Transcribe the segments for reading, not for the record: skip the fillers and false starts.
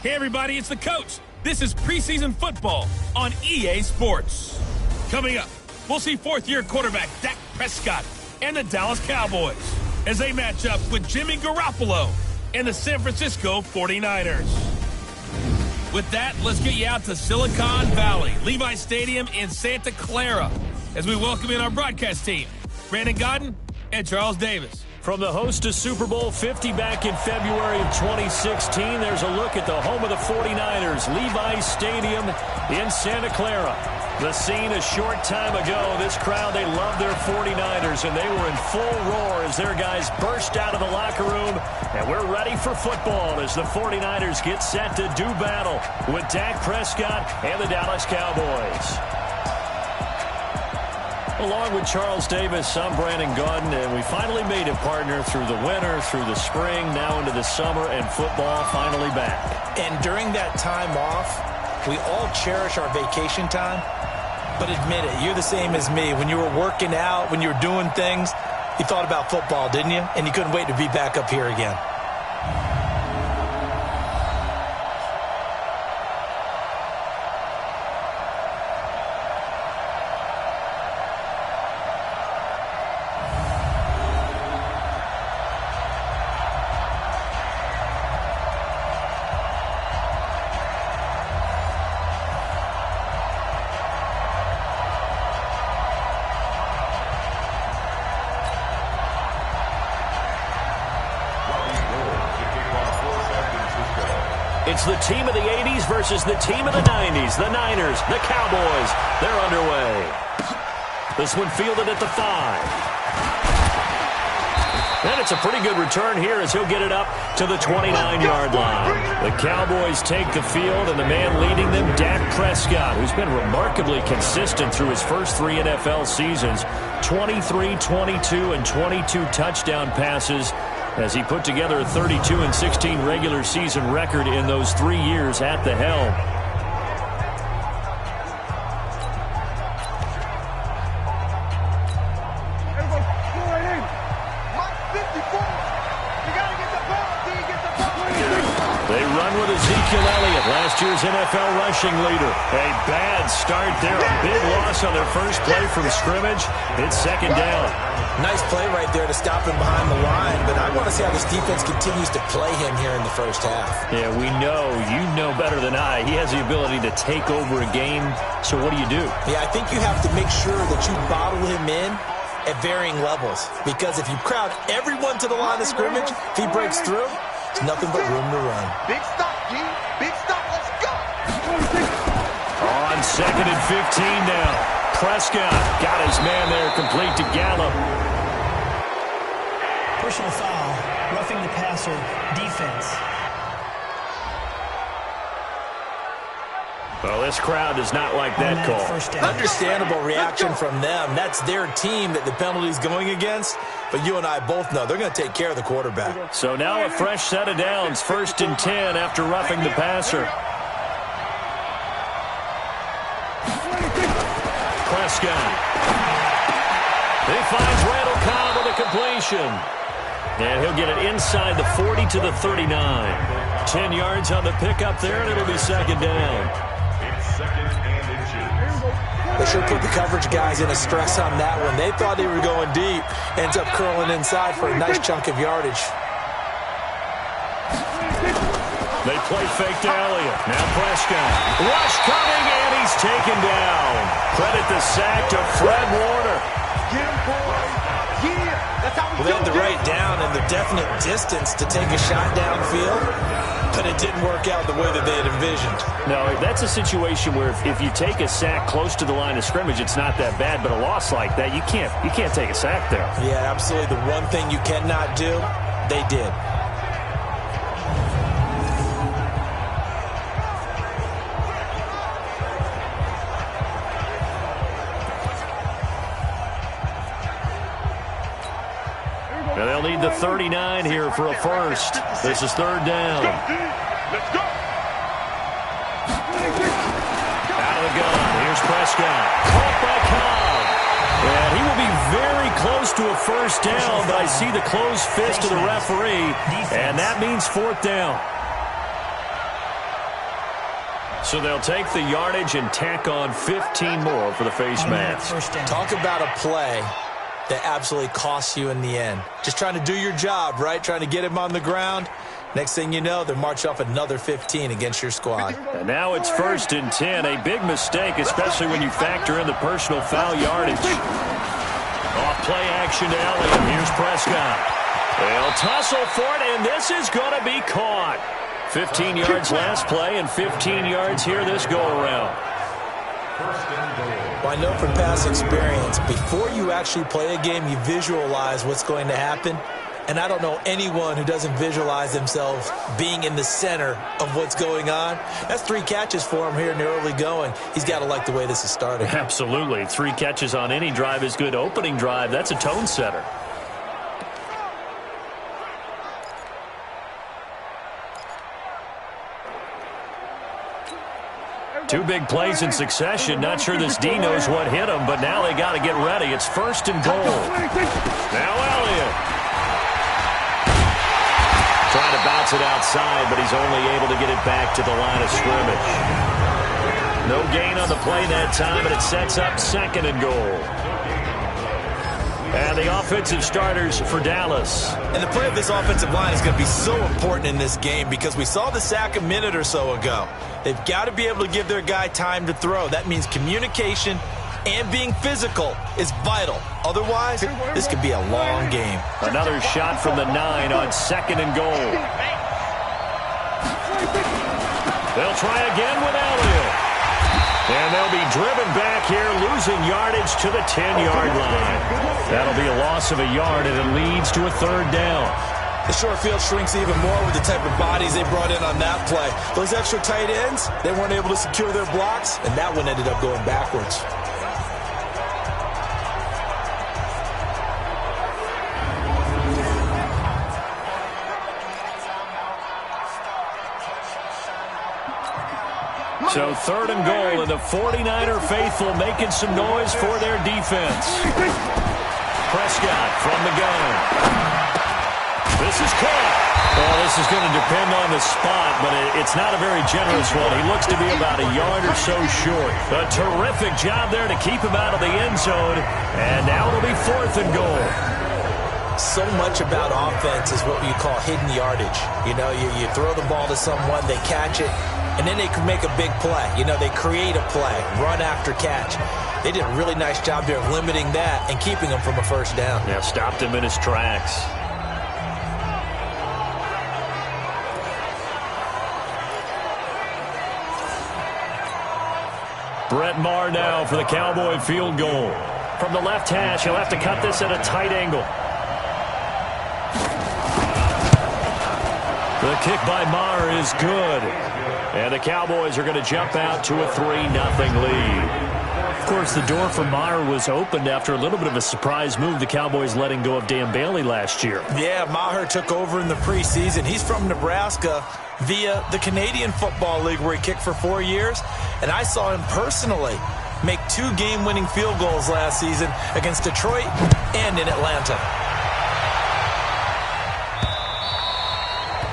Hey everybody, it's the coach. This is preseason football on EA Sports. Coming up, we'll see fourth-year quarterback Dak Prescott and the Dallas Cowboys as they match up with Jimmy Garoppolo and the San Francisco 49ers. With that, let's get you out to Silicon Valley, Levi Stadium in Santa Clara, as we welcome in our broadcast team, Brandon Godden and Charles Davis. From the host to Super Bowl 50 back in February of 2016, there's a look at the home of the 49ers, Levi Stadium in Santa Clara. The scene a short time ago, this crowd, they love their 49ers, and they were in full roar as their guys burst out of the locker room. And we're ready for football as the 49ers get set to do battle with Dak Prescott and the Dallas Cowboys. Along with Charles Davis, I'm Brandon Godden, and we finally made a partner through the winter, through the spring, now into the summer, and football finally back. And during that time off, we all cherish our vacation time. But admit it, you're the same as me. When you were working out, when you were doing things, you thought about football, didn't you? And you couldn't wait to be back up here again. It's the team of the 80s versus the team of the 90s. The Niners, the Cowboys, they're underway. This one fielded at the 5. And it's a pretty good return here as he'll get it up to the 29-yard line. The Cowboys take the field, and the man leading them, Dak Prescott, who's been remarkably consistent through his first 3 NFL seasons. 23, 22, and 22 touchdown passes, as he put together a 32-16 regular season record in those 3 years at the helm. They run with Ezekiel Elliott, last year's NFL rushing leader. A bad start there, a big loss on their first play from scrimmage. It's second down. Nice play right there to stop him behind the line, but I want to see how this defense continues to play him here in the first half. Yeah, we know, you know better than I, he has the ability to take over a game, so what do you do? Yeah, I think you have to make sure that you bottle him in at varying levels, because if you crowd everyone to the line of scrimmage, if he breaks through, there's nothing but room to run. Big stop, G. Big stop, let's go! On 2nd and 15 now. Prescott got his man there, complete to Gallup. Personal foul, roughing the passer, defense. Well, this crowd does not like that call. Understandable reaction from them. That's their team that the penalty's going against. But you and I both know they're going to take care of the quarterback. So now a fresh set of downs, 1st and 10 after roughing the passer. Prescott. He finds Randall Cobb with a completion. And he'll get it inside the 40 to the 39. 10 yards on the pickup there, and it'll be second down. They sure put the coverage guys in a stress on that one. They thought they were going deep. Ends up curling inside for a nice chunk of yardage. They play fake to Elliott. Now Prescott. Rush coming, and he's taken down. Credit the sack to Fred Warner. Well, they had the right down and the definite distance to take a shot downfield, but it didn't work out the way that they had envisioned. No, that's a situation where if you take a sack close to the line of scrimmage, it's not that bad, but a loss like that, you can't take a sack there. Yeah, absolutely. The one thing you cannot do, they did. And they'll need the 39 here for a first. This is 3rd down. Let's go! Out of the gun. Here's Prescott. Caught by Cobb. And he will be very close to a first down, but I see the closed fist of the referee, and that means 4th down. So they'll take the yardage and tack on 15 more for the face mask. Talk about a play that absolutely costs you in the end. Just trying to do your job, right? Trying to get him on the ground. Next thing you know, they're marching off another 15 against your squad. And now it's 1st and 10. A big mistake, especially when you factor in the personal foul yardage. Off play action to Elliott. Here's Prescott. They'll tussle for it, and this is going to be caught. 15 yards last play and 15 yards here this go-around. Well, I know from past experience, before you actually play a game, you visualize what's going to happen. And I don't know anyone who doesn't visualize themselves being in the center of what's going on. That's 3 catches for him here in the early going. He's got to like the way this is starting. Absolutely. 3 catches on any drive is good. Opening drive, that's a tone setter. Two big plays in succession. Not sure this D knows what hit him, but now they got to get ready. It's 1st and goal. Now Elliott. Trying to bounce it outside, but he's only able to get it back to the line of scrimmage. No gain on the play that time, but it sets up 2nd and goal. And the offensive starters for Dallas. And the play of this offensive line is going to be so important in this game because we saw the sack a minute or so ago. They've got to be able to give their guy time to throw. That means communication and being physical is vital. Otherwise, this could be a long game. Another shot from the 9 on 2nd and goal. They'll try again with Elliott. And they'll be driven back here, losing yardage to the 10-yard line. That'll be a loss of a yard, and it leads to a 3rd down. The short field shrinks even more with the type of bodies they brought in on that play. Those extra tight ends, they weren't able to secure their blocks, and that one ended up going backwards. So 3rd and goal, and the 49er faithful making some noise for their defense. Prescott from the gun. This is caught. Well, this is going to depend on the spot, but it's not a very generous one. He looks to be about a yard or so short. A terrific job there to keep him out of the end zone, and now it'll be 4th and goal. So much about offense is what you call hidden yardage. You know, you throw the ball to someone, they catch it, and then they can make a big play. You know, they create a play, run after catch. They did a really nice job there of limiting that and keeping him from a 1st down. Yeah, stopped him in his tracks. Brett Maher now for the Cowboy field goal. From the left hash, he'll have to cut this at a tight angle. The kick by Maher is good. And the Cowboys are going to jump out to a 3-0 lead. Of course, the door for Maher was opened after a little bit of a surprise move. The Cowboys letting go of Dan Bailey last year. Yeah, Maher took over in the preseason. He's from Nebraska via the Canadian Football League where he kicked for 4 years. And I saw him personally make 2 game-winning field goals last season against Detroit and in Atlanta.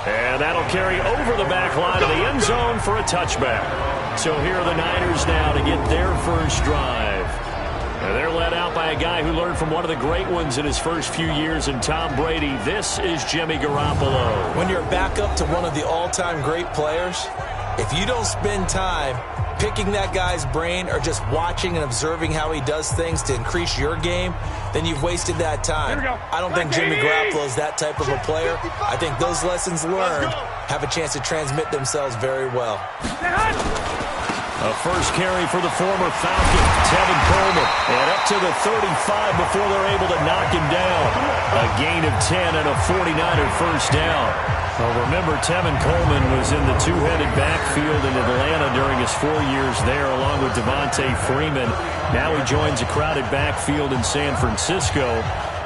And that'll carry over the back line of the end zone for a touchback. So here are the Niners now to get their first drive. And they're led out by a guy who learned from one of the great ones in his first few years in Tom Brady. This is Jimmy Garoppolo. When you're back up to one of the all-time great players, if you don't spend time picking that guy's brain or just watching and observing how he does things to increase your game, then you've wasted that time. I don't think Jimmy Garoppolo is that type of a player. I think those lessons learned have a chance to transmit themselves very well. A first carry for the former Falcon, Tevin Coleman. And up to the 35 before they're able to knock him down. A gain of 10 and a 49er first down. Well, remember, Tevin Coleman was in the two-headed backfield in Atlanta during his 4 years there, along with Devontae Freeman. Now he joins a crowded backfield in San Francisco.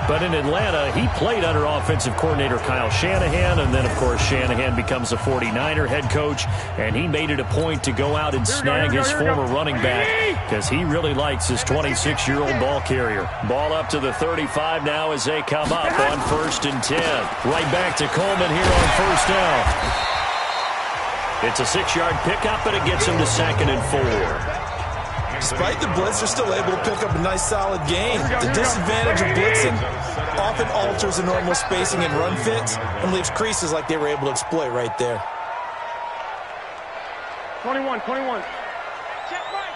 But in Atlanta, he played under offensive coordinator Kyle Shanahan, and then, of course, Shanahan becomes a 49er head coach, and he made it a point to go out and snag his former running back because he really likes his 26-year-old ball carrier. Ball up to the 35 now as they come up on 1st and 10. Right back to Coleman here on 1st down. It's a 6-yard pickup, and it gets him to 2nd and 4. Despite the blitz, they're still able to pick up a nice, solid gain. The disadvantage of blitzing often alters the normal spacing and run fits and leaves creases like they were able to exploit right there. 21. Check right.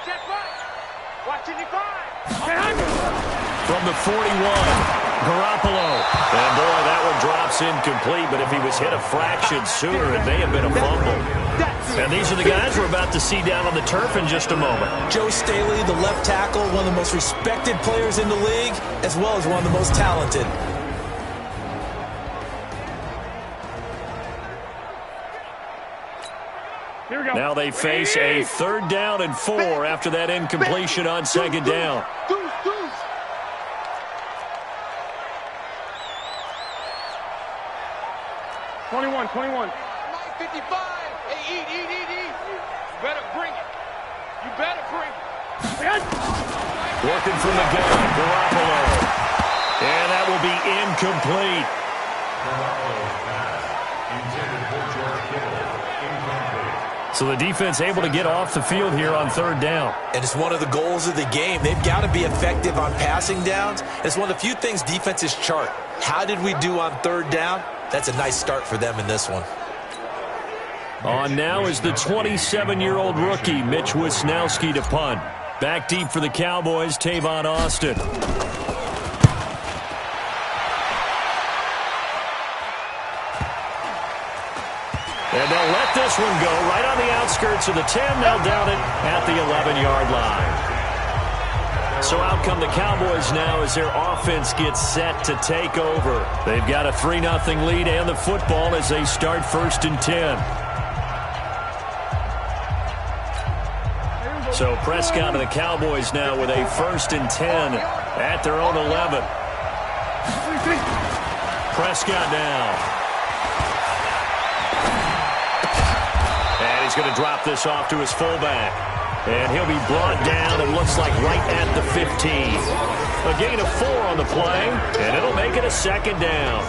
Watch it, 5. From the 41. Garoppolo. And, boy, that one drops incomplete, but if he was hit a fraction sooner, it may have been a fumble. And these are the guys we're about to see down on the turf in just a moment. Joe Staley, the left tackle, one of the most respected players in the league, as well as one of the most talented. Here we go. Now they face a 3rd down and 4 after that incompletion on 2nd down. Deuce. 21. 55. Hey, eat. You better bring it. Working from the gun, Garoppolo. And that will be incomplete. So the defense able to get off the field here on 3rd down. And it's one of the goals of the game. They've got to be effective on passing downs. It's one of the few things defenses chart. How did we do on 3rd down? That's a nice start for them in this one. On now is the 27-year-old rookie, Mitch Wisnowski, to punt. Back deep for the Cowboys, Tavon Austin. And they'll let this one go right on the outskirts of the 10. They'll down it at the 11-yard line. So out come the Cowboys now as their offense gets set to take over. They've got a 3-0 lead and the football as they start 1st and 10. So Prescott and the Cowboys now with a 1st and 10 at their own 11. Prescott now. And he's going to drop this off to his fullback. And he'll be brought down, it looks like, right at the 15. A gain of 4 on the play, and it'll make it a 2nd down.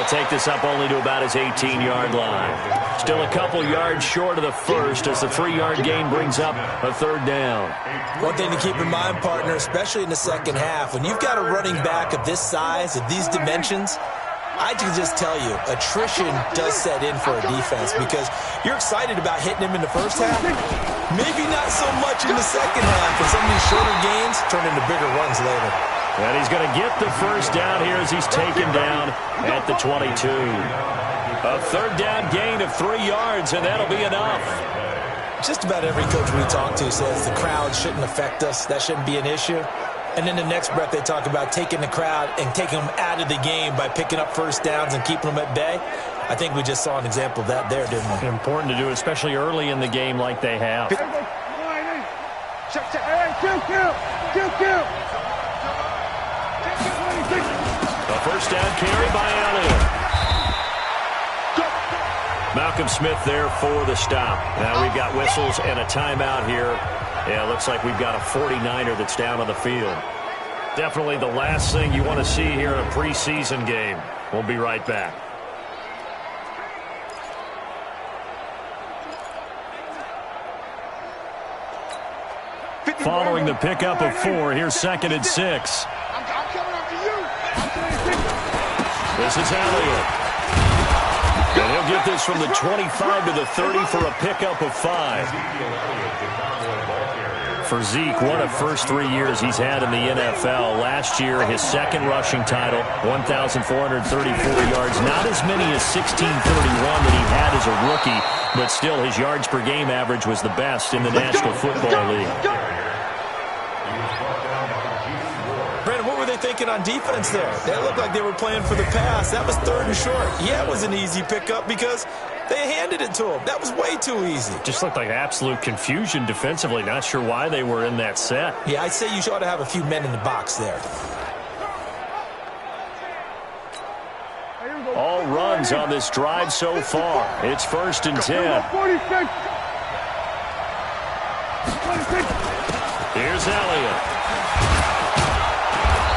Take this up only to about his 18-yard line. Still a couple yards short of the first as the 3-yard gain brings up a 3rd down. One thing to keep in mind, partner, especially in the second half, when you've got a running back of this size, of these dimensions, I can just tell you, attrition does set in for a defense because you're excited about hitting him in the first half. Maybe not so much in the second half, and some of these shorter gains turn into bigger runs later. And he's going to get the 1st down here as he's taken down at the 22. A 3rd down gain of 3 yards, and that'll be enough. Just about every coach we talk to says the crowd shouldn't affect us. That shouldn't be an issue. And in the next breath, they talk about taking the crowd and taking them out of the game by picking up 1st downs and keeping them at bay. I think we just saw an example of that there, didn't we? Important to do, especially early in the game like they have. Check. Kill. A 1st down carry by Elliott. Malcolm Smith there for the stop. Now we've got whistles and a timeout here. Yeah, it looks like we've got a 49er that's down on the field. Definitely the last thing you want to see here in a preseason game. We'll be right back. Following the pickup of 4, here's 2nd and 6. This is Elliott. And he'll get this from the 25 to the 30 for a pickup of 5. For Zeke, what a first 3 years he's had in the NFL. Last year, his 2nd rushing title, 1,434 yards. Not as many as 1,631 that he had as a rookie, but still his yards per game average was the best in the National Football League. Brandon, what were they thinking on defense there? That looked like they were playing for the pass. That was 3rd and short. Yeah, it was an easy pickup because They handed it to him. That was way too easy. Just looked like absolute confusion defensively. Not sure why they were in that set. Yeah, I'd say you ought to have a few men in the box there. All runs on this drive so far. It's 1st and 10. 46. Here's Elliott.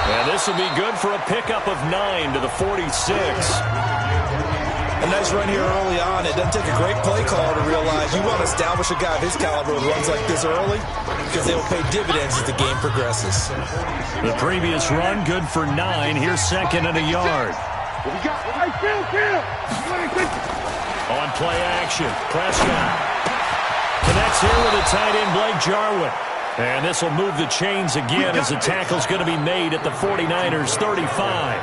And this will be good for a pickup of 9 to the 46. A nice run here early on. It doesn't take a great play call to realize you want to establish a guy of his caliber who runs like this early because they will pay dividends as the game progresses. The previous run, good for 9. Here's 2nd and a yard. On play action, Prescott connects here with a tight end, Blake Jarwin. And this will move the chains again as the tackle's going to be made at the 49ers 35.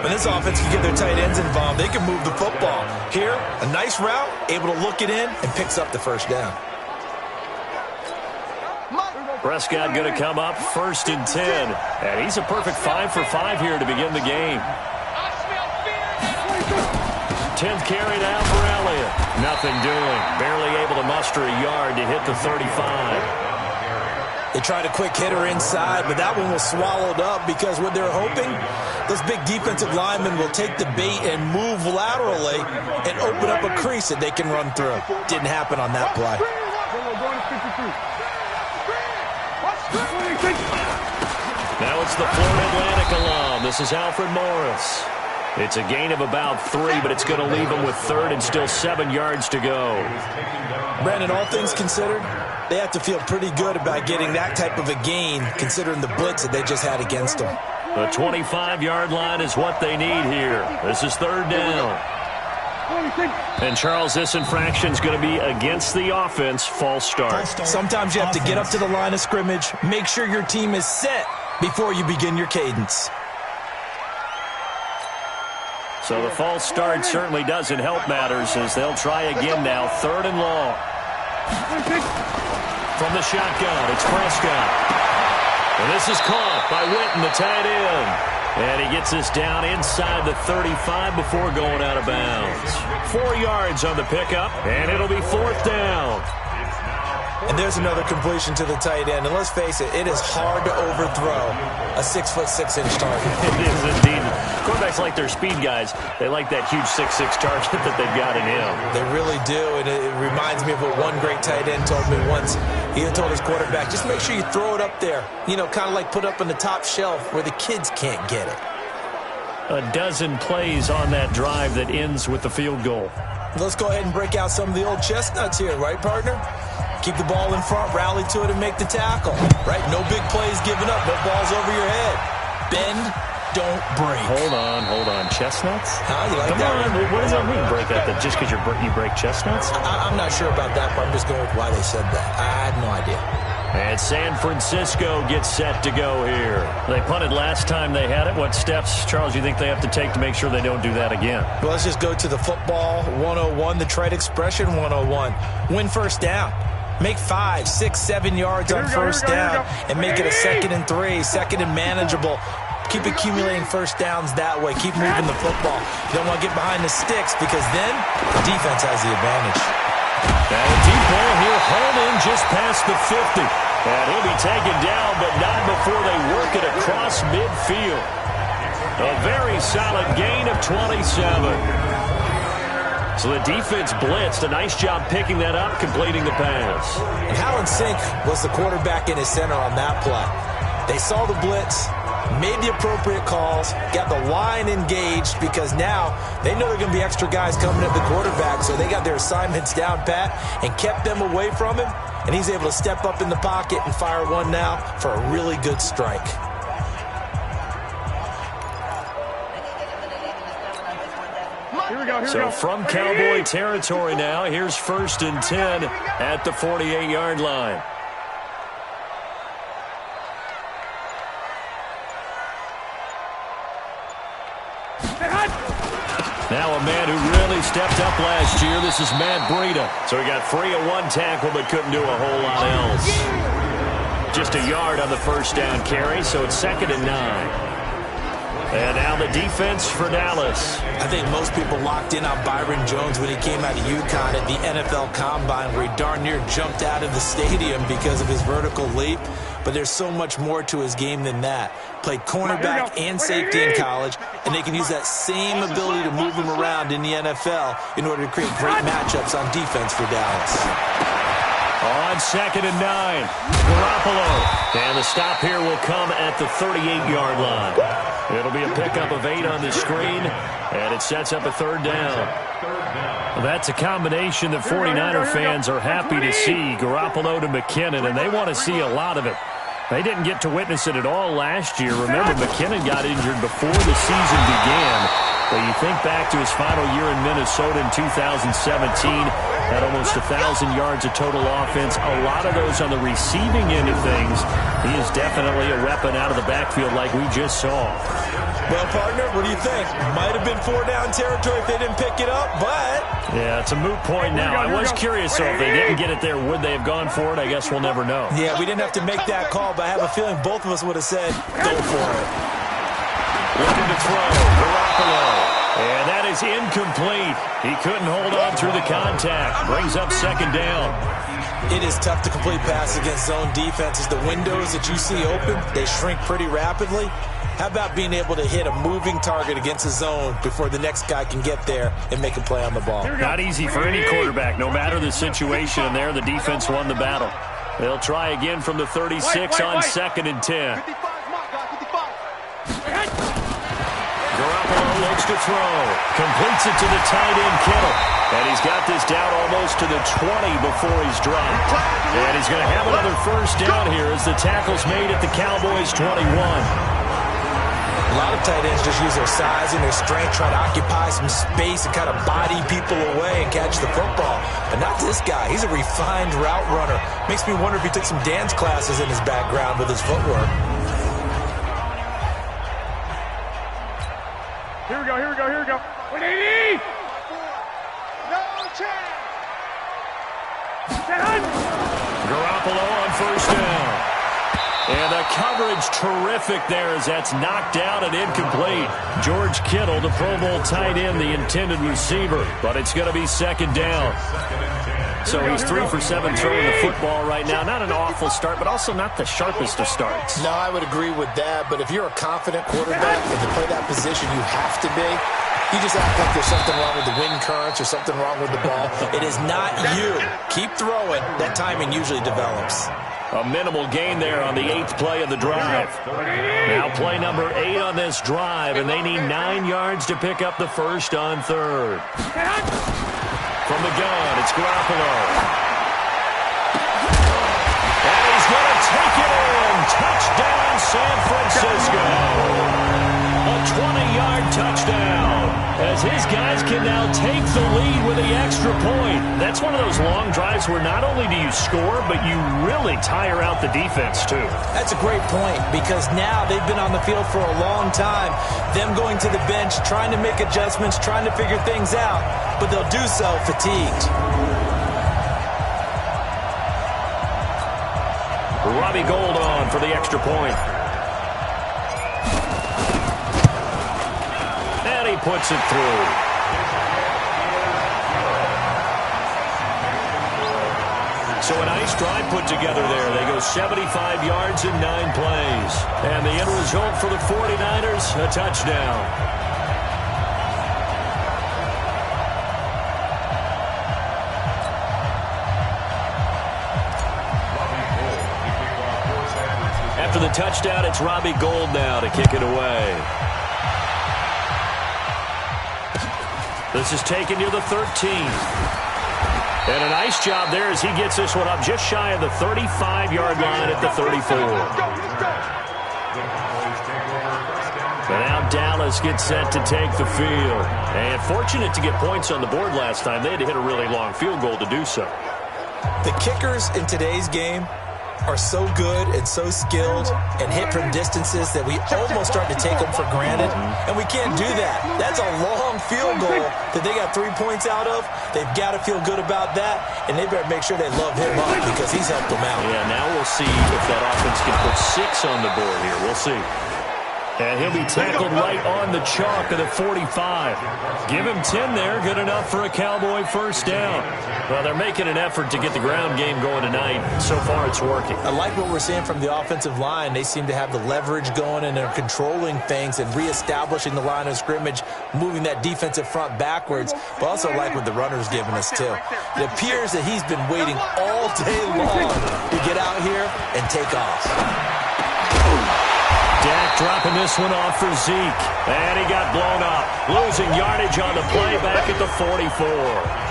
When this offense can get their tight ends involved, they can move the football. Here, a nice route, able to look it in, and picks up the first down. Prescott going to come up 1st and 10. And he's a perfect 5 for 5 here to begin the game. 10th carry down for Elliott. Nothing doing. Barely able to muster a yard to hit the 35. They tried a quick hitter inside, but that one was swallowed up because what they're hoping, those big defensive linemen will take the bait and move laterally and open up a crease that they can run through. Didn't happen on that play. Now it's the Florida Atlantic alum. This is Alfred Morris. It's a gain of about 3, but it's going to leave them with 3rd and still 7 yards to go. Brandon, all things considered, they have to feel pretty good about getting that type of a gain considering the blitz that they just had against them. The 25-yard line is what they need here. This is 3rd down. And, Charles, this infraction is going to be against the offense. False start. Sometimes you have to get up to the line of scrimmage, make sure your team is set before you begin your cadence. So the false start certainly doesn't help matters as they'll try again now. 3rd and long. From the shotgun, it's Prescott. And this is caught by Witten, the tight end. And he gets this down inside the 35 before going out of bounds. 4 yards on the pickup, and it'll be 4th down. And there's another completion to the tight end. And let's face it, it is hard to overthrow a 6'6" target. It is indeed. Quarterbacks like their speed guys. They like that huge 6'6" target that they've got in him. They really do, and it reminds me of what one great tight end told me once. He had told his quarterback, just make sure you throw it up there. You know, kind of like put up on the top shelf where the kids can't get it. A dozen plays on that drive that ends with the field goal. Let's go ahead and break out some of the old chestnuts here, right, partner? Keep the ball in front, rally to it, and make the tackle. Right? No big plays given up. No balls over your head. Bend, don't break. Hold on. Chestnuts? You like Come that? on. What does that mean, break that? That just because you break chestnuts? I'm not sure about that, but I'm just going with why they said that. I had no idea. And San Francisco gets set to go here. They punted last time they had it. What steps, Charles, you think they have to take to make sure they don't do that again? Well, let's just go to the football 101, the trade expression 101. Win first down. Make 5, 6, 7 yards on first down and make it a 2nd and 3, 2nd and manageable. Keep accumulating first downs that way. Keep moving the football. You don't want to get behind the sticks because then the defense has the advantage. Now a deep ball here, hauled in just past the 50. And he'll be taken down, but not before they work it across midfield. A very solid gain of 27. So the defense blitzed. A nice job picking that up, completing the pass. And how in sync was the quarterback in his center on that play? They saw the blitz, made the appropriate calls, got the line engaged because now they know there are going to be extra guys coming at the quarterback, so they got their assignments down pat and kept them away from him, and he's able to step up in the pocket and fire one now for a really good strike. So from Cowboy territory now, here's 1st and 10 at the 48-yard line. Now a man who really stepped up last year. This is Matt Breida. So he got free of 1 tackle but couldn't do a whole lot else. Just a yard on the first down carry, so it's 2nd and 9. And now the defense for Dallas. I think most people locked in on Byron Jones when he came out of UConn at the NFL Combine, where he darn near jumped out of the stadium because of his vertical leap. But there's so much more to his game than that. Played cornerback and safety in college, and they can use that same ability to move him around in the NFL in order to create great matchups on defense for Dallas. On 2nd and 9, Garoppolo. And the stop here will come at the 38-yard line. It'll be a pickup of 8 on the screen, and it sets up a 3rd down. Well, that's a combination that 49er fans are happy to see, Garoppolo to McKinnon, and they want to see a lot of it. They didn't get to witness it at all last year. Remember, McKinnon got injured before the season began. But you think back to his final year in Minnesota in 2017, had almost 1,000 yards of total offense. A lot of those on the receiving end of things. He is definitely a weapon out of the backfield like we just saw. Well, partner, what do you think? Might have been 4-down territory if they didn't pick it up, but... Yeah, it's a moot point now. I was curious, so if they didn't get it there, would they have gone for it? I guess we'll never know. Yeah, we didn't have to make that call, but I have a feeling both of us would have said, go for it. Looking to throw, Garoppolo. And that is incomplete. He couldn't hold on through the contact. Brings up 2nd down. It is tough to complete passes against zone defenses. The windows that you see open, they shrink pretty rapidly. How about being able to hit a moving target against a zone before the next guy can get there and make a play on the ball? Not easy for any quarterback, no matter the situation. And there, the defense won the battle. They'll try again from the 36 on 2nd and 10. Garoppolo looks to throw. Completes it to the tight end, Kittle. And he's got this down almost to the 20 before he's dropped. And he's going to have another 1st down here as the tackle's made at the Cowboys' 21. A lot of tight ends just use their size and their strength, try to occupy some space and kind of body people away and catch the football. But not this guy. He's a refined route runner. Makes me wonder if he took some dance classes in his background with his footwork. Here we go, here we go, here we go. 180! No chance! Garoppolo on 1st down. And the coverage terrific there as that's knocked down and incomplete. George Kittle, the Pro Bowl tight end, the intended receiver. But it's going to be 2nd down. So he's 3 for 7 throwing the football right now. Not an awful start, but also not the sharpest of starts. No, I would agree with that. But if you're a confident quarterback and to play that position, you have to be. You just act like there's something wrong with the wind currents or something wrong with the ball. It is not you. Keep throwing. That timing usually develops. A minimal gain there on the 8th play of the drive. Now play number 8 on this drive, and they need 9 yards to pick up the 1st on 3rd. From the gun, it's Garoppolo. And he's going to take it in. Touchdown, San Francisco. A 20-yard touchdown. As his guys can now take the lead with the extra point. That's one of those long drives where not only do you score, but you really tire out the defense, too. That's a great point, because now they've been on the field for a long time. Them going to the bench, trying to make adjustments, trying to figure things out, but they'll do so fatigued. Robbie Gould on for the extra point. And he puts it through. So a nice drive put together there. They go 75 yards in 9 plays. And the end result for the 49ers, a touchdown. After the touchdown, it's Robbie Gould now to kick it away. This is taken near the 13. And a nice job there as he gets this one up just shy of the 35-yard line at the 34. But now Dallas gets set to take the field. And fortunate to get points on the board last time. They had to hit a really long field goal to do so. The kickers in today's game are so good and so skilled and hit from distances that we almost start to take them for granted, and we can't do that. That's a long field goal that they got 3 points out of. They've got to feel good about that, and they better make sure they love him up because he's helped them out. Yeah, now we'll see if that offense can put 6 on the board here. We'll see. And he'll be tackled right on the chalk of the 45. Give him 10 there. Good enough for a Cowboy first down. Well, they're making an effort to get the ground game going tonight. So far, it's working. I like what we're seeing from the offensive line. They seem to have the leverage going, and they're controlling things and reestablishing the line of scrimmage, moving that defensive front backwards. But also like what the runner's giving us, too. It appears that he's been waiting all day long to get out here and take off. Dak dropping this one off for Zeke. And he got blown up. Losing yardage on the play back at the 44.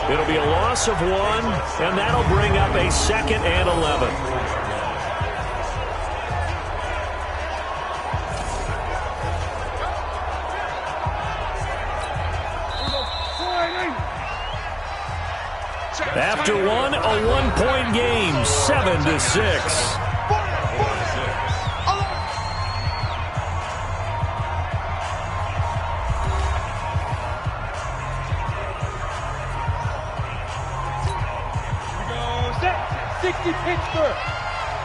It'll be a loss of 1, and that'll bring up a 2nd and 11. After one, a one-point game, 7-6. Pittsburgh.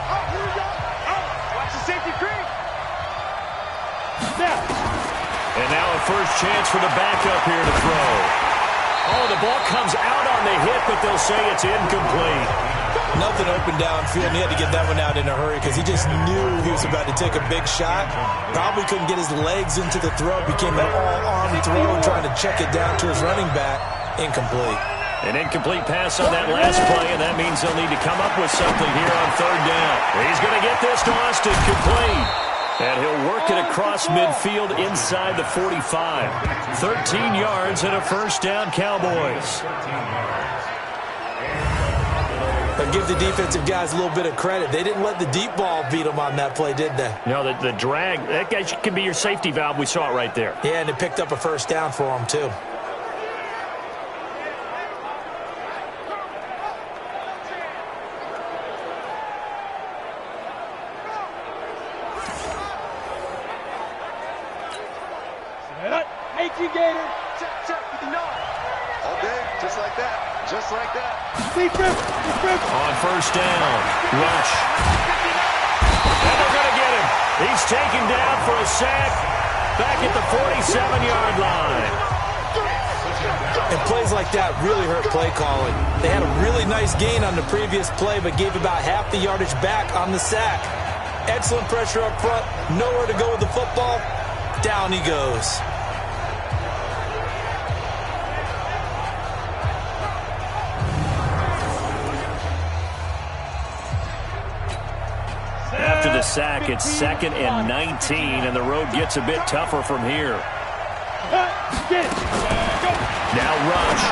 Oh, here we go. Oh, watch the safety creep. Snap. And now a first chance for the backup here to throw. Oh, the ball comes out on the hit, but they'll say it's incomplete. Nothing open downfield, and he had to get that one out in a hurry because he just knew he was about to take a big shot. Probably couldn't get his legs into the throw. Became an all-arm throw, trying to check it down to his running back. Incomplete. An incomplete pass on that last play, and that means they'll need to come up with something here on 3rd down. He's going to get this to Austin, complete. And he'll work it across midfield inside the 45. 13 yards and a first down, Cowboys. But give the defensive guys a little bit of credit. They didn't let the deep ball beat them on that play, did they? No, the drag, that guy can be your safety valve. We saw it right there. Yeah, and it picked up a first down for them, too. All day, just like that. Just like that. On first down, rush. And they're going to get him. He's taken down for a sack back at the 47-yard line. And plays like that really hurt play calling. They had a really nice gain on the previous play, but gave about half the yardage back on the sack. Excellent pressure up front. Nowhere to go with the football. Down he goes. After the sack, it's 2nd and 19, and the road gets a bit tougher from here. Now rush.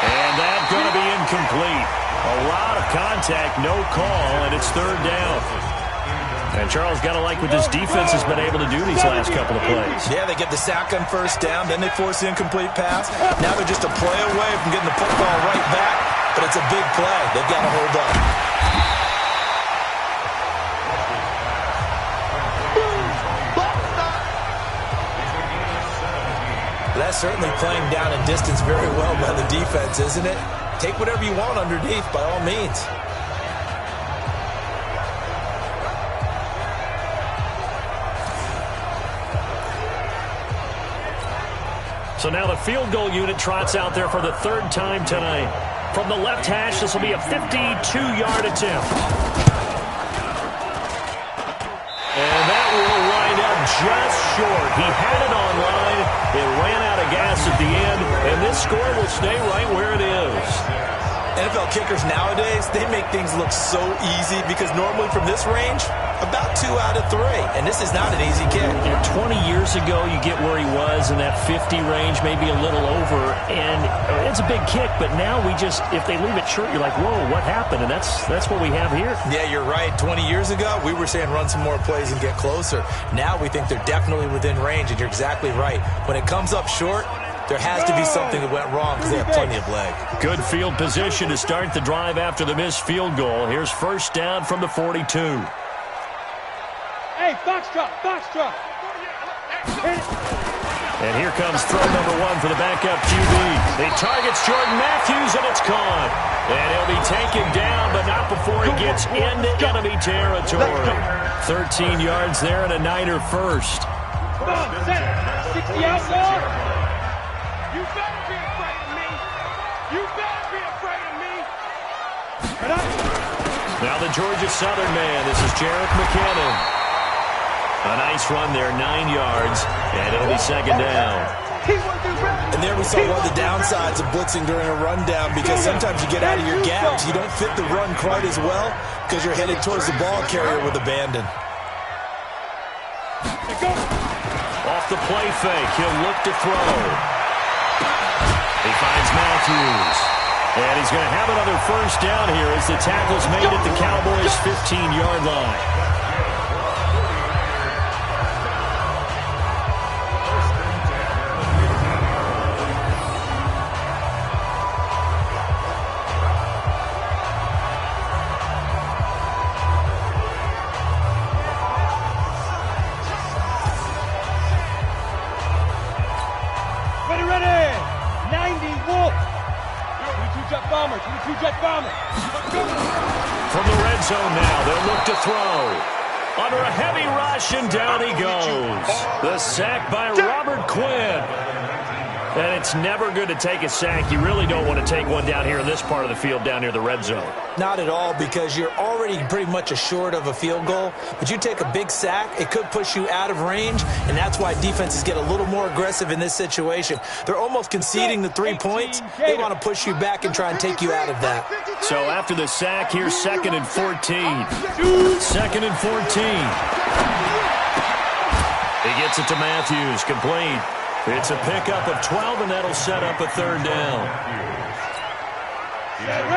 And that's going to be incomplete. A lot of contact, no call, and it's 3rd down. And Charles, got to like what this defense has been able to do these last couple of plays. Yeah, they get the sack on first down, then they force the incomplete pass. Now they're just a play away from getting the football right back, but it's a big play. They've got to hold up. That's certainly playing down in distance very well by the defense, isn't it? Take whatever you want underneath, by all means. So now the field goal unit trots out there for the 3rd time tonight. From the left hash, this will be a 52-yard attempt. And that will wind up just short. He had it on line. It ran out of gas at the end, and this score will stay right where it is. NFL kickers nowadays, they make things look so easy because normally from this range, about 2 out of 3. And this is not an easy kick. You know, 20 years ago, you get where he was in that 50 range, maybe a little over, and it's a big kick. But now we just, if they leave it short, you're like, whoa, what happened? And that's what we have here. Yeah, you're right. 20 years ago, we were saying run some more plays and get closer. Now we think they're definitely within range, and you're exactly right. When it comes up short, there has to be something that went wrong because they have plenty of leg. Good field position to start the drive after the missed field goal. Here's first down from the 42. Hey, box truck. And here comes throw number 1 for the backup QB. He targets Jordan Matthews, and it's caught. And he'll be taken down, but not before he gets into enemy territory. 13 yards there and a Niner first. Come on, set it. 60 outlaw. You better be afraid of me. You better be afraid of me. Now the Georgia Southern man. This is Jerick McKinnon. A nice run there, 9 yards, and it'll be second down. And there we saw one of the downsides of blitzing during a rundown, because sometimes you get out of your gaps. You don't fit the run quite as well because you're headed towards the ball carrier with abandon. Off the play fake, he'll look to throw. He finds Matthews. And he's going to have another first down here as the tackle's made at the Cowboys' 15-yard line. From the red zone now, they'll look to throw. Under a heavy rush, and down he goes. The sack by Robert Quinn. And it's never good to take a sack. You really don't want to take one down here in this part of the field, down near the red zone. Not at all, because you're already pretty much assured of a field goal. But you take a big sack, it could push you out of range, and that's why defenses get a little more aggressive in this situation. They're almost conceding the 3 points. They want to push you back and try and take you out of that. So after the sack, here's 2nd and 14. 2nd and 14. He gets it to Matthews, complete. It's a pickup of 12, and that'll set up a third down.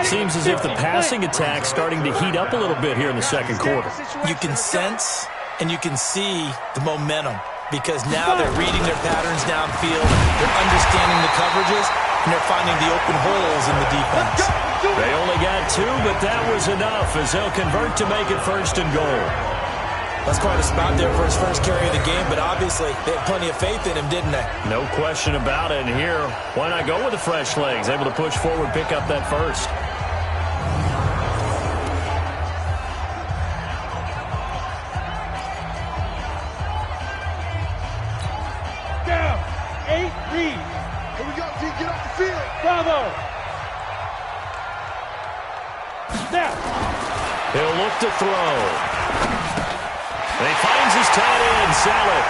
Seems as if the passing attack's starting to heat up a little bit here in the second quarter. You can sense and you can see the momentum, because now they're reading their patterns downfield, they're understanding the coverages, and they're finding the open holes in the defense. They only got 2, but that was enough as they'll convert to make it 1st and goal. That's quite a spot there for his first carry of the game, but obviously they had plenty of faith in him, didn't they? No question about it. And here, why not go with the fresh legs? Able to push forward, pick up that first. Down. 8 read. Here we go, T. Get off the field. Bravo. Now. He'll look to throw. And he finds his tight end, Saleh.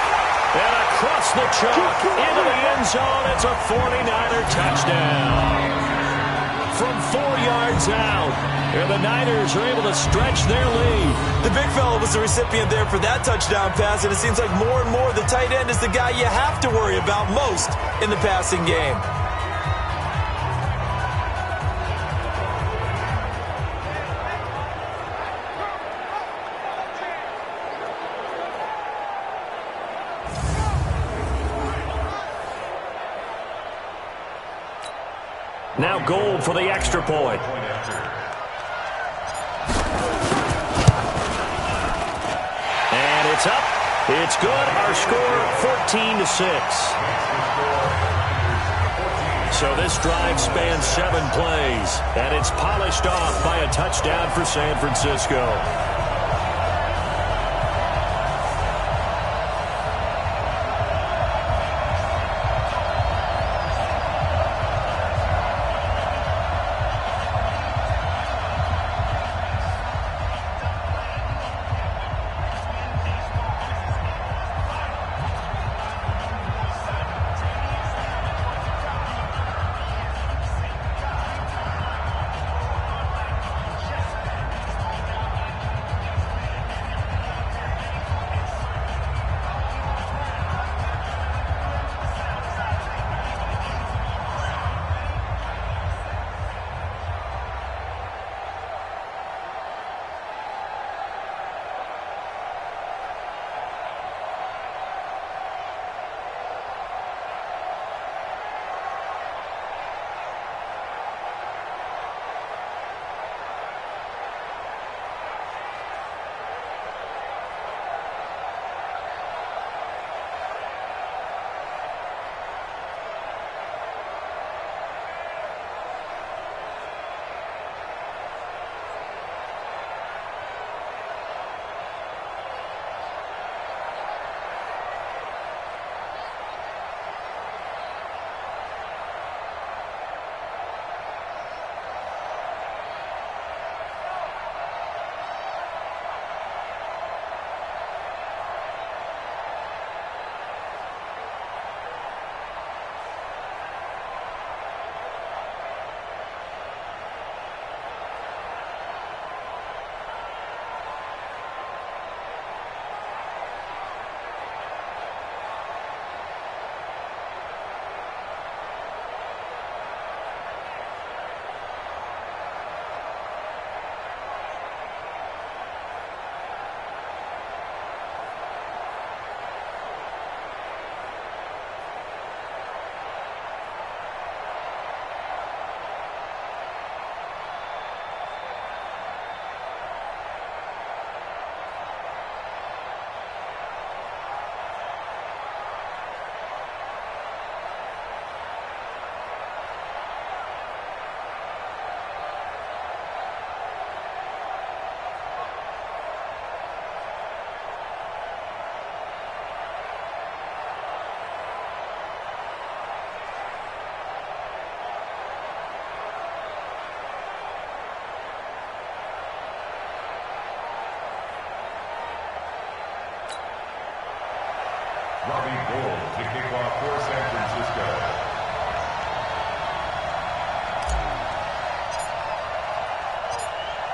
And across the chalk, into the end zone, it's a 49er touchdown. From 4 yards out, and the Niners are able to stretch their lead. The big fella was the recipient there for that touchdown pass, and it seems like more and more the tight end is the guy you have to worry about most in the passing game. Now Gold for the extra point. And it's up. It's good. Our score, 14-6. So this drive spans 7 plays, and it's polished off by a touchdown for San Francisco.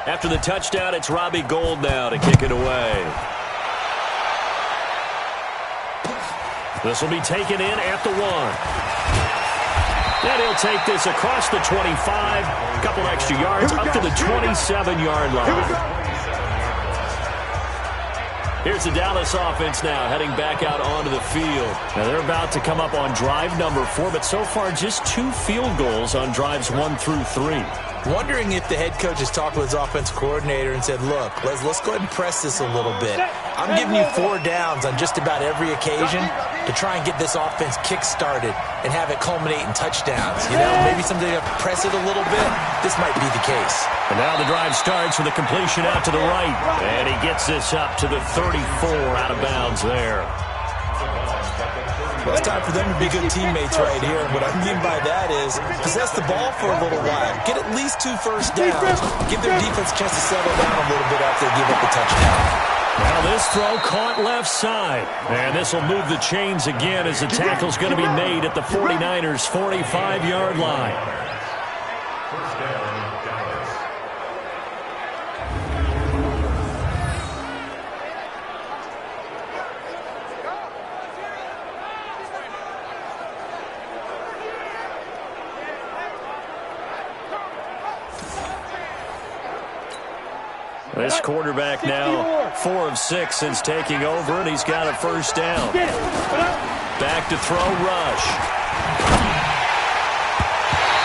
After the touchdown, it's Robbie Gould now to kick it away. This will be taken in at the 1. And he'll take this across the 25, a couple extra yards, up to the 27-yard line. Here's the Dallas offense now, heading back out onto the field. Now, they're about to come up on drive number 4, but so far just 2 field goals on drives 1 through 3. Wondering if the head coach has talked with his offense coordinator and said, look, let's go ahead and press this a little bit. I'm giving you 4 downs on just about every occasion to try and get this offense kick-started and have it culminate in touchdowns. You know, maybe somebody have to press it a little bit. This might be the case. And now the drive starts with a completion out to the right. And he gets this up to the 34 out of bounds there. Well, it's time for them to be good teammates right here. And what I mean by that is possess the ball for a little while. Get at least 2 first downs. Give their defense a chance to settle down a little bit after they give up the touchdown. Now this throw caught left side. And this will move the chains again as the tackle's going to be made at the 49ers' 45-yard line. This quarterback now 4 of 6 since taking over, and he's got a first down. Back to throw, rush.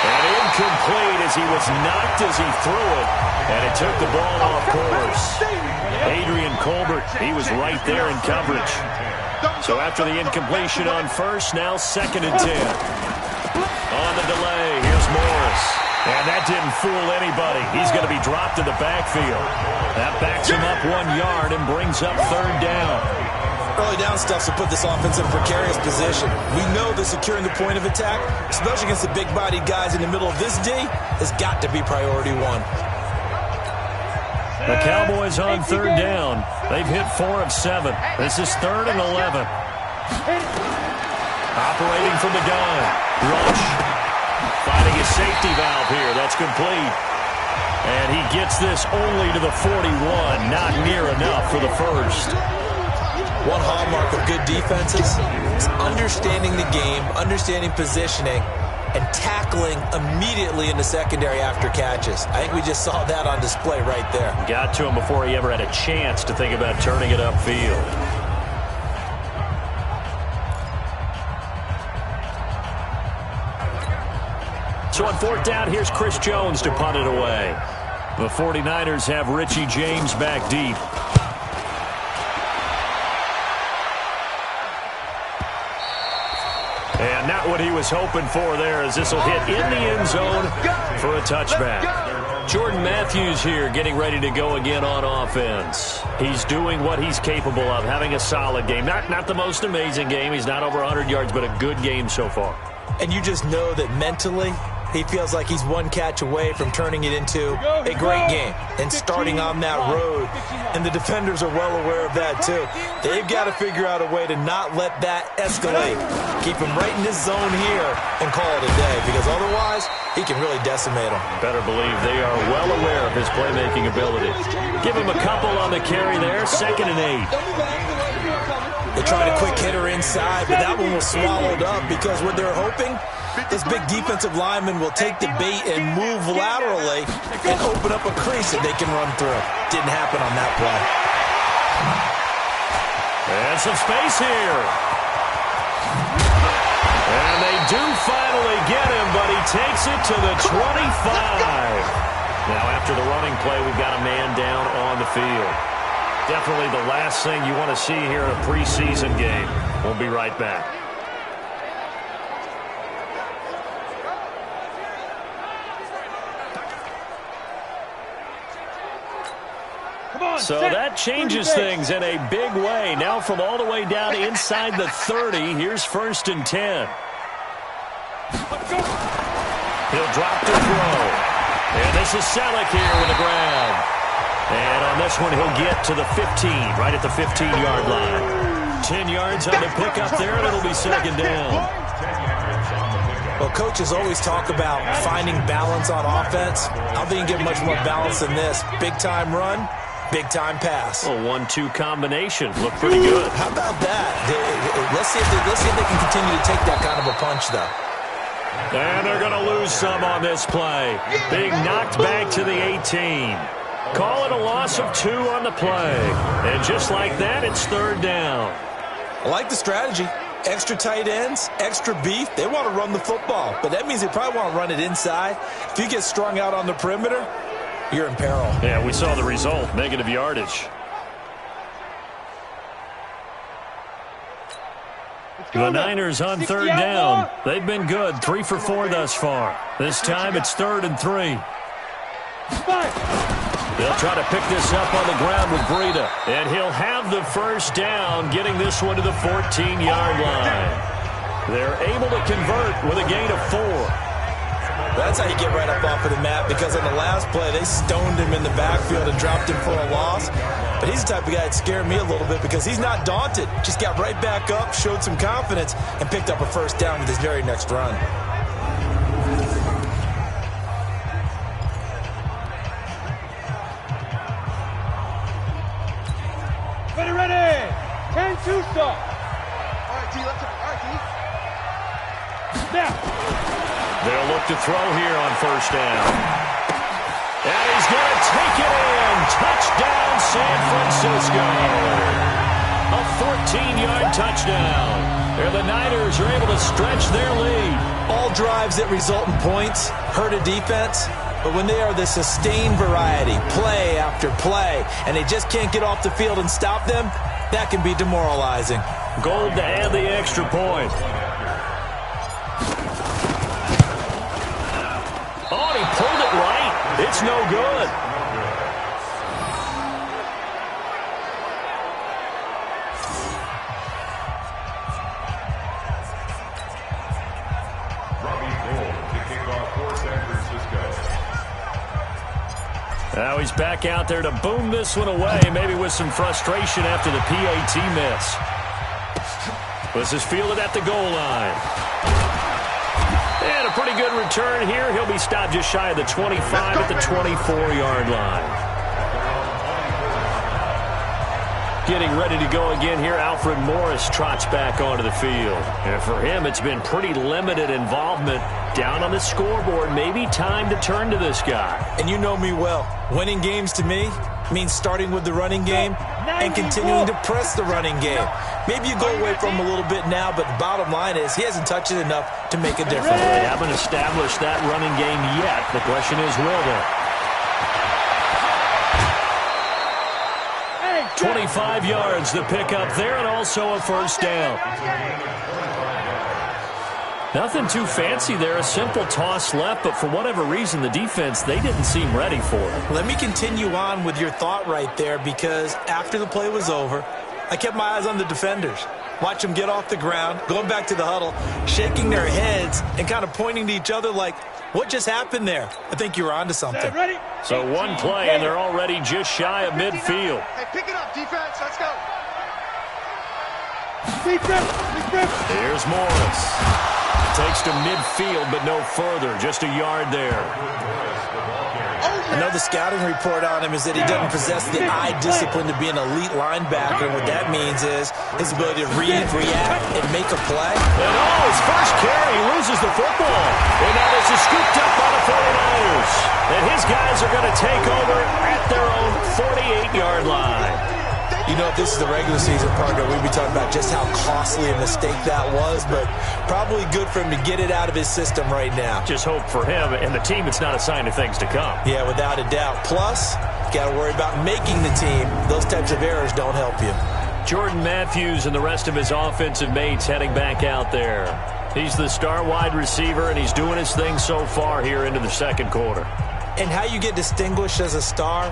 And incomplete as he was knocked as he threw it, and it took the ball off course. Adrian Colbert, he was right there in coverage. So after the incompletion on first, now 2nd and 10. On the delay, here's Morris. And that didn't fool anybody. He's going to be dropped in the backfield. That backs him up 1 yard and brings up 3rd down. Early down stuff to put this offense in a precarious position. We know that securing the point of attack, especially against the big-bodied guys in the middle of this D, has got to be priority 1. The Cowboys on 3rd down. They've hit 4 of 7. This is 3rd and 11. Operating from the gun. Rush. Finding his safety valve here. That's complete. And he gets this only to the 41. Not near enough for the first. One hallmark of good defenses is understanding the game, understanding positioning, and tackling immediately in the secondary after catches. I think we just saw that on display right there. Got to him before he ever had a chance to think about turning it upfield. So on 4th down, here's Chris Jones to punt it away. The 49ers have Richie James back deep. And not what he was hoping for there, as this will hit in the end zone for a touchback. Jordan Matthews here getting ready to go again on offense. He's doing what he's capable of, having a solid game. Not the most amazing game. He's not over 100 yards, but a good game so far. And you just know that mentally, he feels like he's 1 catch away from turning it into a great game and starting on that road. And the defenders are well aware of that, too. They've got to figure out a way to not let that escalate. Keep him right in this zone here and call it a day, because otherwise, he can really decimate them. Better believe they are well aware of his playmaking ability. Give him a couple on the carry there, 2nd and 8. They tried a quick hitter inside, but that one was swallowed up because what they're hoping, this big defensive lineman will take the bait and move laterally and open up a crease that they can run through. Didn't happen on that play. And some space here. And they do finally get him, but he takes it to the 25. Now after the running play, we've got a man down on the field. Definitely the last thing you want to see here in a preseason game. We'll be right back. So that changes things in a big way. Now from all the way down inside the 30, here's 1st and 10. He'll drop to throw. And this is Selleck here with the grab. And on this one, he'll get to the 15, right at the 15-yard line. 10 yards on the pickup there, and it'll be second down. Well, coaches always talk about finding balance on offense. I don't think you get much more balance than this. Big-time run, big-time pass. A 1-2 combination. Look pretty good. How about that? Let's see if they can continue to take that kind of a punch, though. And they're going to lose some on this play. Being knocked back to the 18. Call it a loss of 2 on the play. And just like that, it's third down. I like the strategy. Extra tight ends, extra beef. They want to run the football, but that means they probably want to run it inside. If you get strung out on the perimeter, you're in peril. Yeah, we saw the result. Negative yardage. The Niners on third down. They've been good. 3 for 4 thus far. This time it's 3rd and 3. They'll try to pick this up on the ground with Breida. And he'll have the first down, getting this one to the 14-yard line. They're able to convert with a gain of 4. That's how you get right up off of the mat, because on the last play, they stoned him in the backfield and dropped him for a loss. But he's the type of guy that scared me a little bit because he's not daunted. Just got right back up, showed some confidence, and picked up a first down with his very next run. Ready. 10-2 stop. All right, T, let's go. All right, T. Now. They'll look to throw here on first down. And he's going to take it in. Touchdown, San Francisco. A 14-yard touchdown. There the Niners are able to stretch their lead. All drives that result in points hurt a defense. But when they are the sustained variety, play after play, and they just can't get off the field and stop them, that can be demoralizing. Gold to add the extra point. Oh, he pulled it right. It's no good. Now he's back out there to boom this one away, maybe with some frustration after the PAT miss. This is fielded at the goal line. And a pretty good return here. He'll be stopped just shy of the 25 at the 24-yard line. Getting ready to go again here, Alfred Morris trots back onto the field. And for him, it's been pretty limited involvement down on the scoreboard. Maybe time to turn to this guy. And you know me well. Winning games to me means starting with the running game and continuing to press the running game. Maybe you go away from him a little bit now, but the bottom line is he hasn't touched it enough to make a difference. They haven't established that running game yet. The question is, will they? 25 yards to pick up there, and also a first down. Nothing too fancy there, a simple toss left, but for whatever reason, the defense, they didn't seem ready for it. Let me continue on with your thought right there, because after the play was over, I kept my eyes on the defenders. Watch them get off the ground, going back to the huddle, shaking their heads, and kind of pointing to each other like, what just happened there? I think you were onto something. So one play, and they're already just shy of midfield. Hey, pick it up, defense. Let's go. Here's Morris. Takes to midfield, but no further. Just a yard there. I know the scouting report on him is that he doesn't possess the eye discipline to be an elite linebacker. What that means is his ability to read, react, and make a play. And his first carry, he loses the football. And now this is scooped up by the 49ers. And his guys are going to take over at their own 48-yard line. You know, if this is the regular season, partner, we'd be talking about just how costly a mistake that was, but probably good for him to get it out of his system right now. Just hope for him and the team it's not a sign of things to come. Yeah, without a doubt. Plus, got to worry about making the team. Those types of errors don't help you. Jordan Matthews and the rest of his offensive mates heading back out there. He's the star wide receiver, and he's doing his thing so far here into the second quarter. And how you get distinguished as a star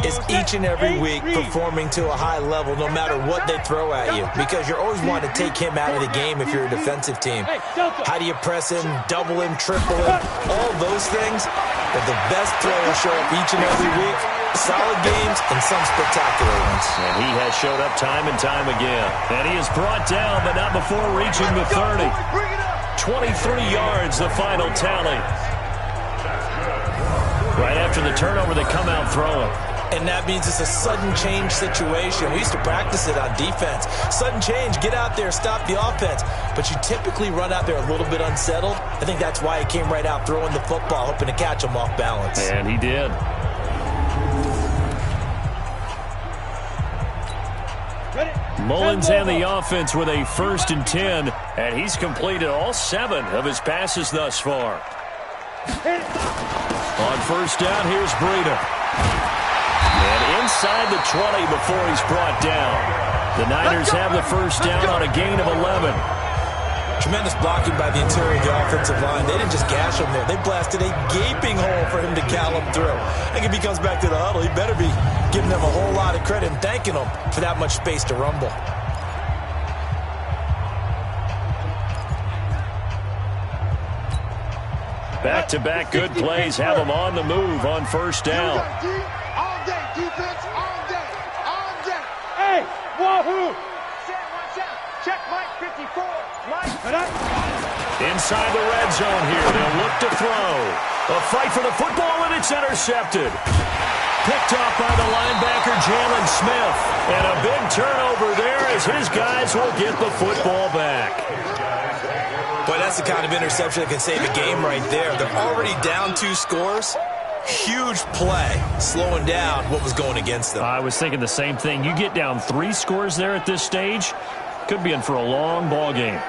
is each and every week performing to a high level no matter what they throw at you, because you're always wanting to take him out of the game if you're a defensive team. How do you press him, double him, triple him, all those things? But the best throwers show up each and every week Solid games and some spectacular ones. And he has showed up time and time again. And he is brought down, but not before reaching the 30. 23 yards, the final tally. Right after the turnover, they come out throwing. And that means it's a sudden change situation. We used to practice it on defense. Sudden change, get out there, stop the offense. But you typically run out there a little bit unsettled. I think that's why he came right out throwing the football, hoping to catch him off balance. And he did. Mullins and the offense with a 1st and 10, and he's completed all 7 of his passes thus far. On 1st down, here's Breida. And inside the 20 before he's brought down. The Niners have the 1st down on a gain of 11. Tremendous blocking by the interior of the offensive line. They didn't just gash him there. They blasted a gaping hole for him to gallop through. I think if he comes back to the huddle, he better be giving them a whole lot of credit and thanking them for that much space to rumble. Back-to-back good plays have him on the move on 1st down. All day, defense, all day, all day. Hey, wahoo! Check Mike 54. Mike. Inside the red zone here. They'll look to throw. A fight for the football, and it's intercepted. Picked off by the linebacker, Jalen Smith. And a big turnover there as his guys will get the football back. Boy, that's the kind of interception that can save a game right there. They're already down 2 scores. Huge play, slowing down what was going against them. I was thinking the same thing. You get down 3 scores there at this stage, could be in for a long ball game.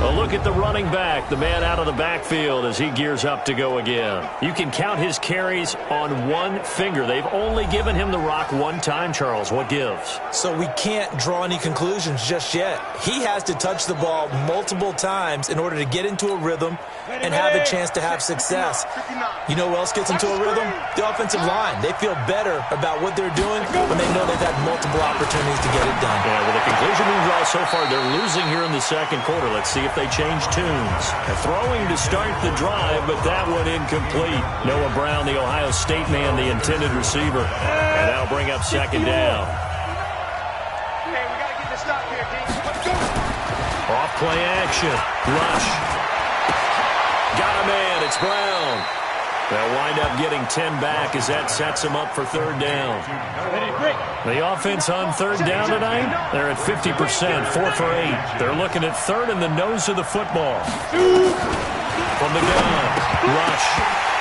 A look at the running back, the man out of the backfield as he gears up to go again. You can count his carries on 1 finger. They've only given him the rock 1 time, Charles. What gives? So we can't draw any conclusions just yet. He has to touch the ball multiple times in order to get into a rhythm and have a chance to have success. You know who else gets into a rhythm? The offensive line. They feel better about what they're doing when they know they've had multiple opportunities to get it done. Yeah, well, the conclusion we draw so far, they're losing here in the 2nd quarter. Let's see if they change tunes. Throwing to start the drive, but that one incomplete. Noah Brown, the Ohio State man, the intended receiver. And that'll bring up 2nd down. Hey, we got to get this stop here, D. Let's go. Off play action. Rush. Got a man. It's Brown. They'll wind up getting 10 back as that sets them up for 3rd down. The offense on 3rd down tonight, they're at 50%, 4 for 8. They're looking at 3rd in the nose of the football. From the gun, Rush.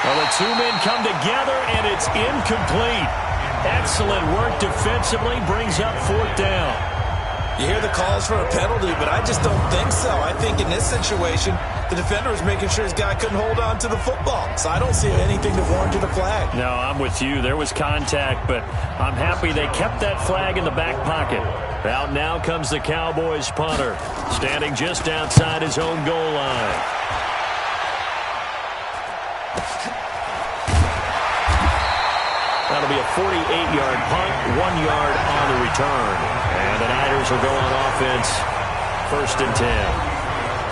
Well, the 2 men come together, and it's incomplete. Excellent work defensively, brings up 4th down. You hear the calls for a penalty, but I just don't think so. I think in this situation, the defender was making sure his guy couldn't hold on to the football. So I don't see anything to warrant a flag. No, I'm with you. There was contact, but I'm happy they kept that flag in the back pocket. Out now comes the Cowboys punter, standing just outside his own goal line. That'll be a 48-yard punt, 1 yard on the return. And the Niners will go on offense, 1st and 10.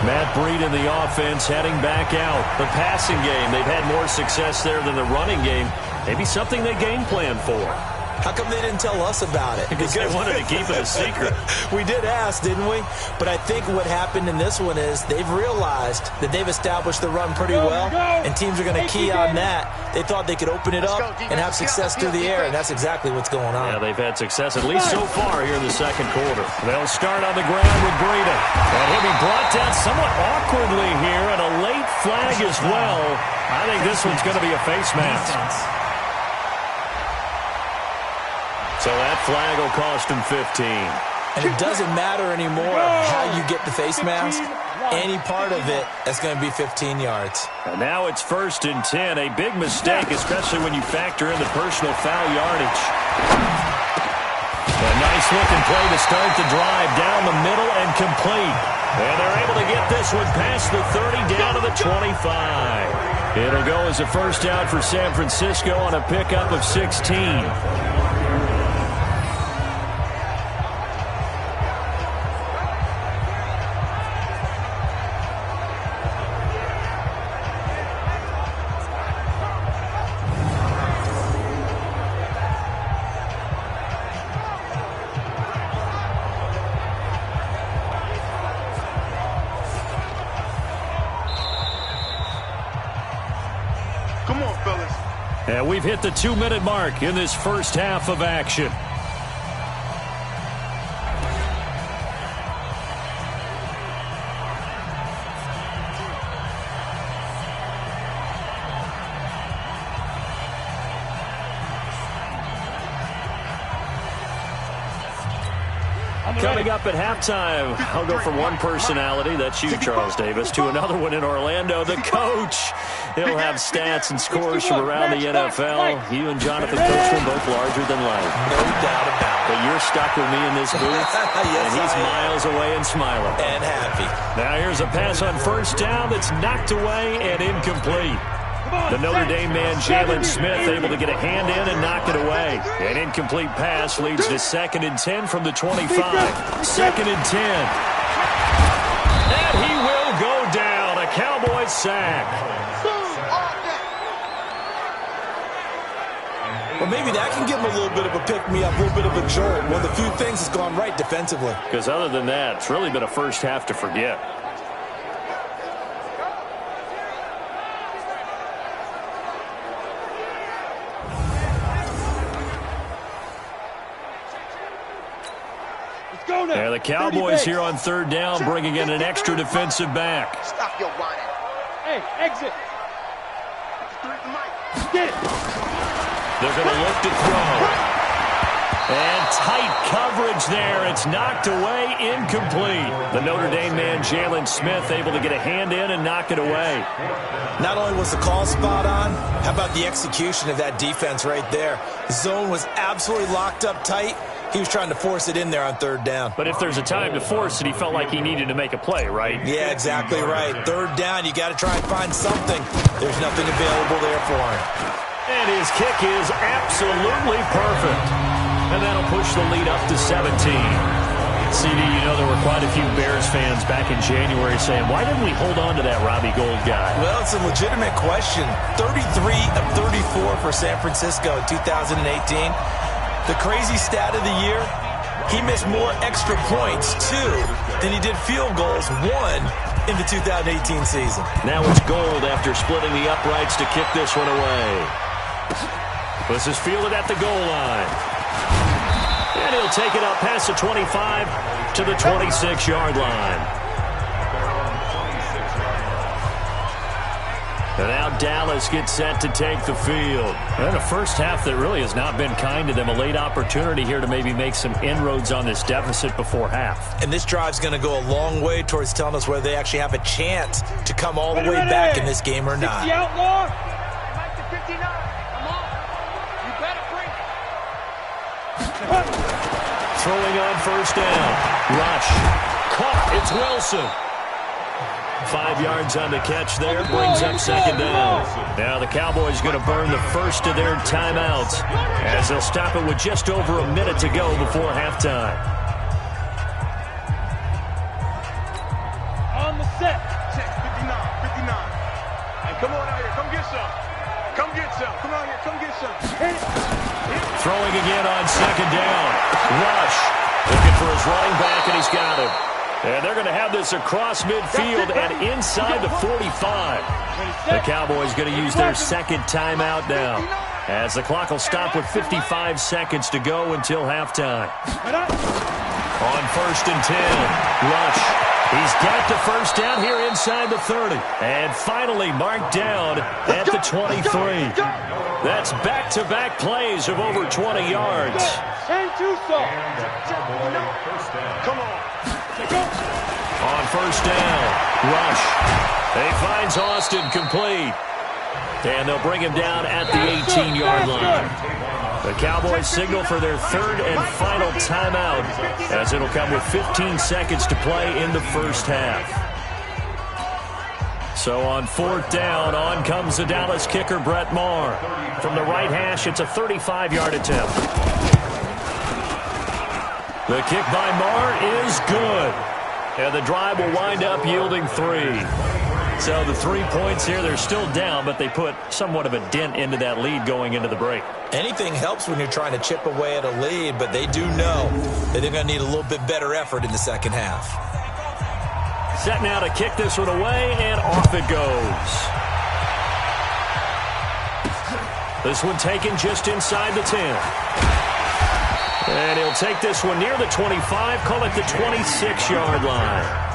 Matt Breida in the offense heading back out. The passing game, they've had more success there than the running game. Maybe something they game plan for. How come they didn't tell us about it? Because they wanted to keep it a secret. We did ask, didn't we? But I think what happened in this one is they've realized that they've established the run pretty well, and teams are going to key on that. They thought they could open it up and have success through the air, and that's exactly what's going on. Yeah, they've had success, at least so far here in the 2nd quarter. They'll start on the ground with Breida. And he'll be brought down somewhat awkwardly here, and a late flag as well. I think this one's going to be a face mask. So that flag will cost him 15. And it doesn't matter anymore how you get the face mask. Any part of it is going to be 15 yards. And now it's 1st and 10. A big mistake, especially when you factor in the personal foul yardage. A nice looking play to start the drive down the middle and complete. And they're able to get this one past the 30 down to the 25. It'll go as a 1st down for San Francisco on a pickup of 16. And we've hit the 2-minute mark in this first half of action. Coming up at halftime, I'll go from one personality, that's you, Charles Davis, to another one in Orlando, the coach. He'll have stats and scores from around the NFL. You and Jonathan Coachman both larger than life. No doubt about it. But you're stuck with me in this booth, Yes, and he's miles away and smiling. And happy. Now here's a pass on first down that's knocked away and incomplete. The Notre Dame man, Jalen Smith, able to get a hand in and knock it away. An incomplete pass leads to 2nd and 10 from the 25. 2nd and 10. And he will go down. A Cowboys sack. Well, maybe that can give him a little bit of a pick-me-up, a little bit of a jolt. One of the few things that's gone right defensively. Because other than that, it's really been a first half to forget. Yeah, the Cowboys here on 3rd down, bringing in an extra defensive back. Stop your whining. Hey, exit. Get it. They're going to look to throw. And tight coverage there. It's knocked away, incomplete. The Notre Dame man, Jalen Smith, able to get a hand in and knock it away. Not only was the call spot on, how about the execution of that defense right there? The zone was absolutely locked up tight. He was trying to force it in there on 3rd down. But if there's a time to force it, he felt like he needed to make a play, right? Yeah, exactly right. 3rd down, you got to try and find something. There's nothing available there for him. And his kick is absolutely perfect. And that'll push the lead up to 17. CD, you know there were quite a few Bears fans back in January saying, why didn't we hold on to that Robbie Gould guy? Well, it's a legitimate question. 33 of 34 for San Francisco in 2018. The crazy stat of the year, he missed more extra points, 2, than he did field goals, 1, in the 2018 season. Now it's Gould after splitting the uprights to kick this one away. This is fielded at the goal line. And he'll take it up past the 25 to the 26-yard line. And now Dallas gets set to take the field. And a first half that really has not been kind to them. A late opportunity here to maybe make some inroads on this deficit before half. And this drive's going to go a long way towards telling us whether they actually have a chance to come all the way back in this game or not. 60 outlaw. Mike to 59. Come on. You better bring it. Throwing on first down. Rush. Caught. It's Wilson. 5 yards on the catch there, brings up 2nd down. Now the Cowboys going to burn the first of their timeouts as they'll stop it with just over a minute to go before halftime. On the set. Check 59, 59. Hey, come on out here, come get some. Come get some. Come out here, come get some. Throwing again on 2nd down. Rush looking for his running back, and he's got him. And they're going to have this across midfield and inside the 45. The Cowboys going to use their 2nd timeout now, as the clock will stop with 55 seconds to go until halftime. On 1st and 10, Rush. He's got the first down here inside the 30. And finally marked down at the 23. That's back-to-back plays of over 20 yards. Come on. On first down, Rush. He finds Austin complete. And they'll bring him down at the 18-yard line. The Cowboys signal for their 3rd and final timeout, as it'll come with 15 seconds to play in the first half. So on 4th down, on comes the Dallas kicker, Brett Maher. From the right hash, it's a 35-yard attempt. The kick by Maher is good. And the drive will wind up yielding 3. So the 3 points here, they're still down, but they put somewhat of a dent into that lead going into the break. Anything helps when you're trying to chip away at a lead, but they do know that they're going to need a little bit better effort in the second half. Set now to kick this one away, and off it goes. This one taken just inside the 10. And he'll take this one near the 25, call it the 26-yard line.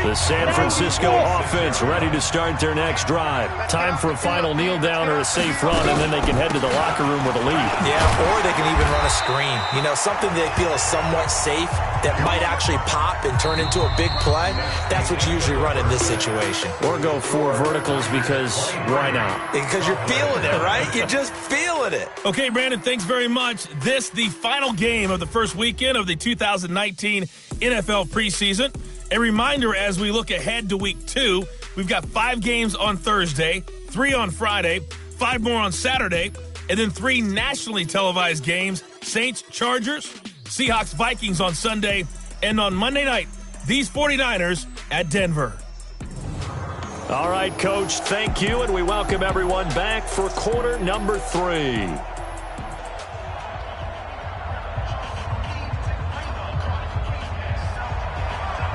The San Francisco offense ready to start their next drive. Time for a final kneel down or a safe run, and then they can head to the locker room with a lead. Yeah, or they can even run a screen. You know, something they feel is somewhat safe that might actually pop and turn into a big play. That's what you usually run in this situation. Or go 4 verticals because why not? Because you're feeling it, right? You're just feeling it. Okay, Brandon, thanks very much. This, the final game of the first weekend of the 2019 NFL preseason. A reminder as we look ahead to week 2, we've got 5 games on Thursday, 3 on Friday, 5 more on Saturday, and then 3 nationally televised games, Saints, Chargers, Seahawks, Vikings on Sunday, and on Monday night, these 49ers at Denver. All right, Coach, thank you, and we welcome everyone back for quarter number 3.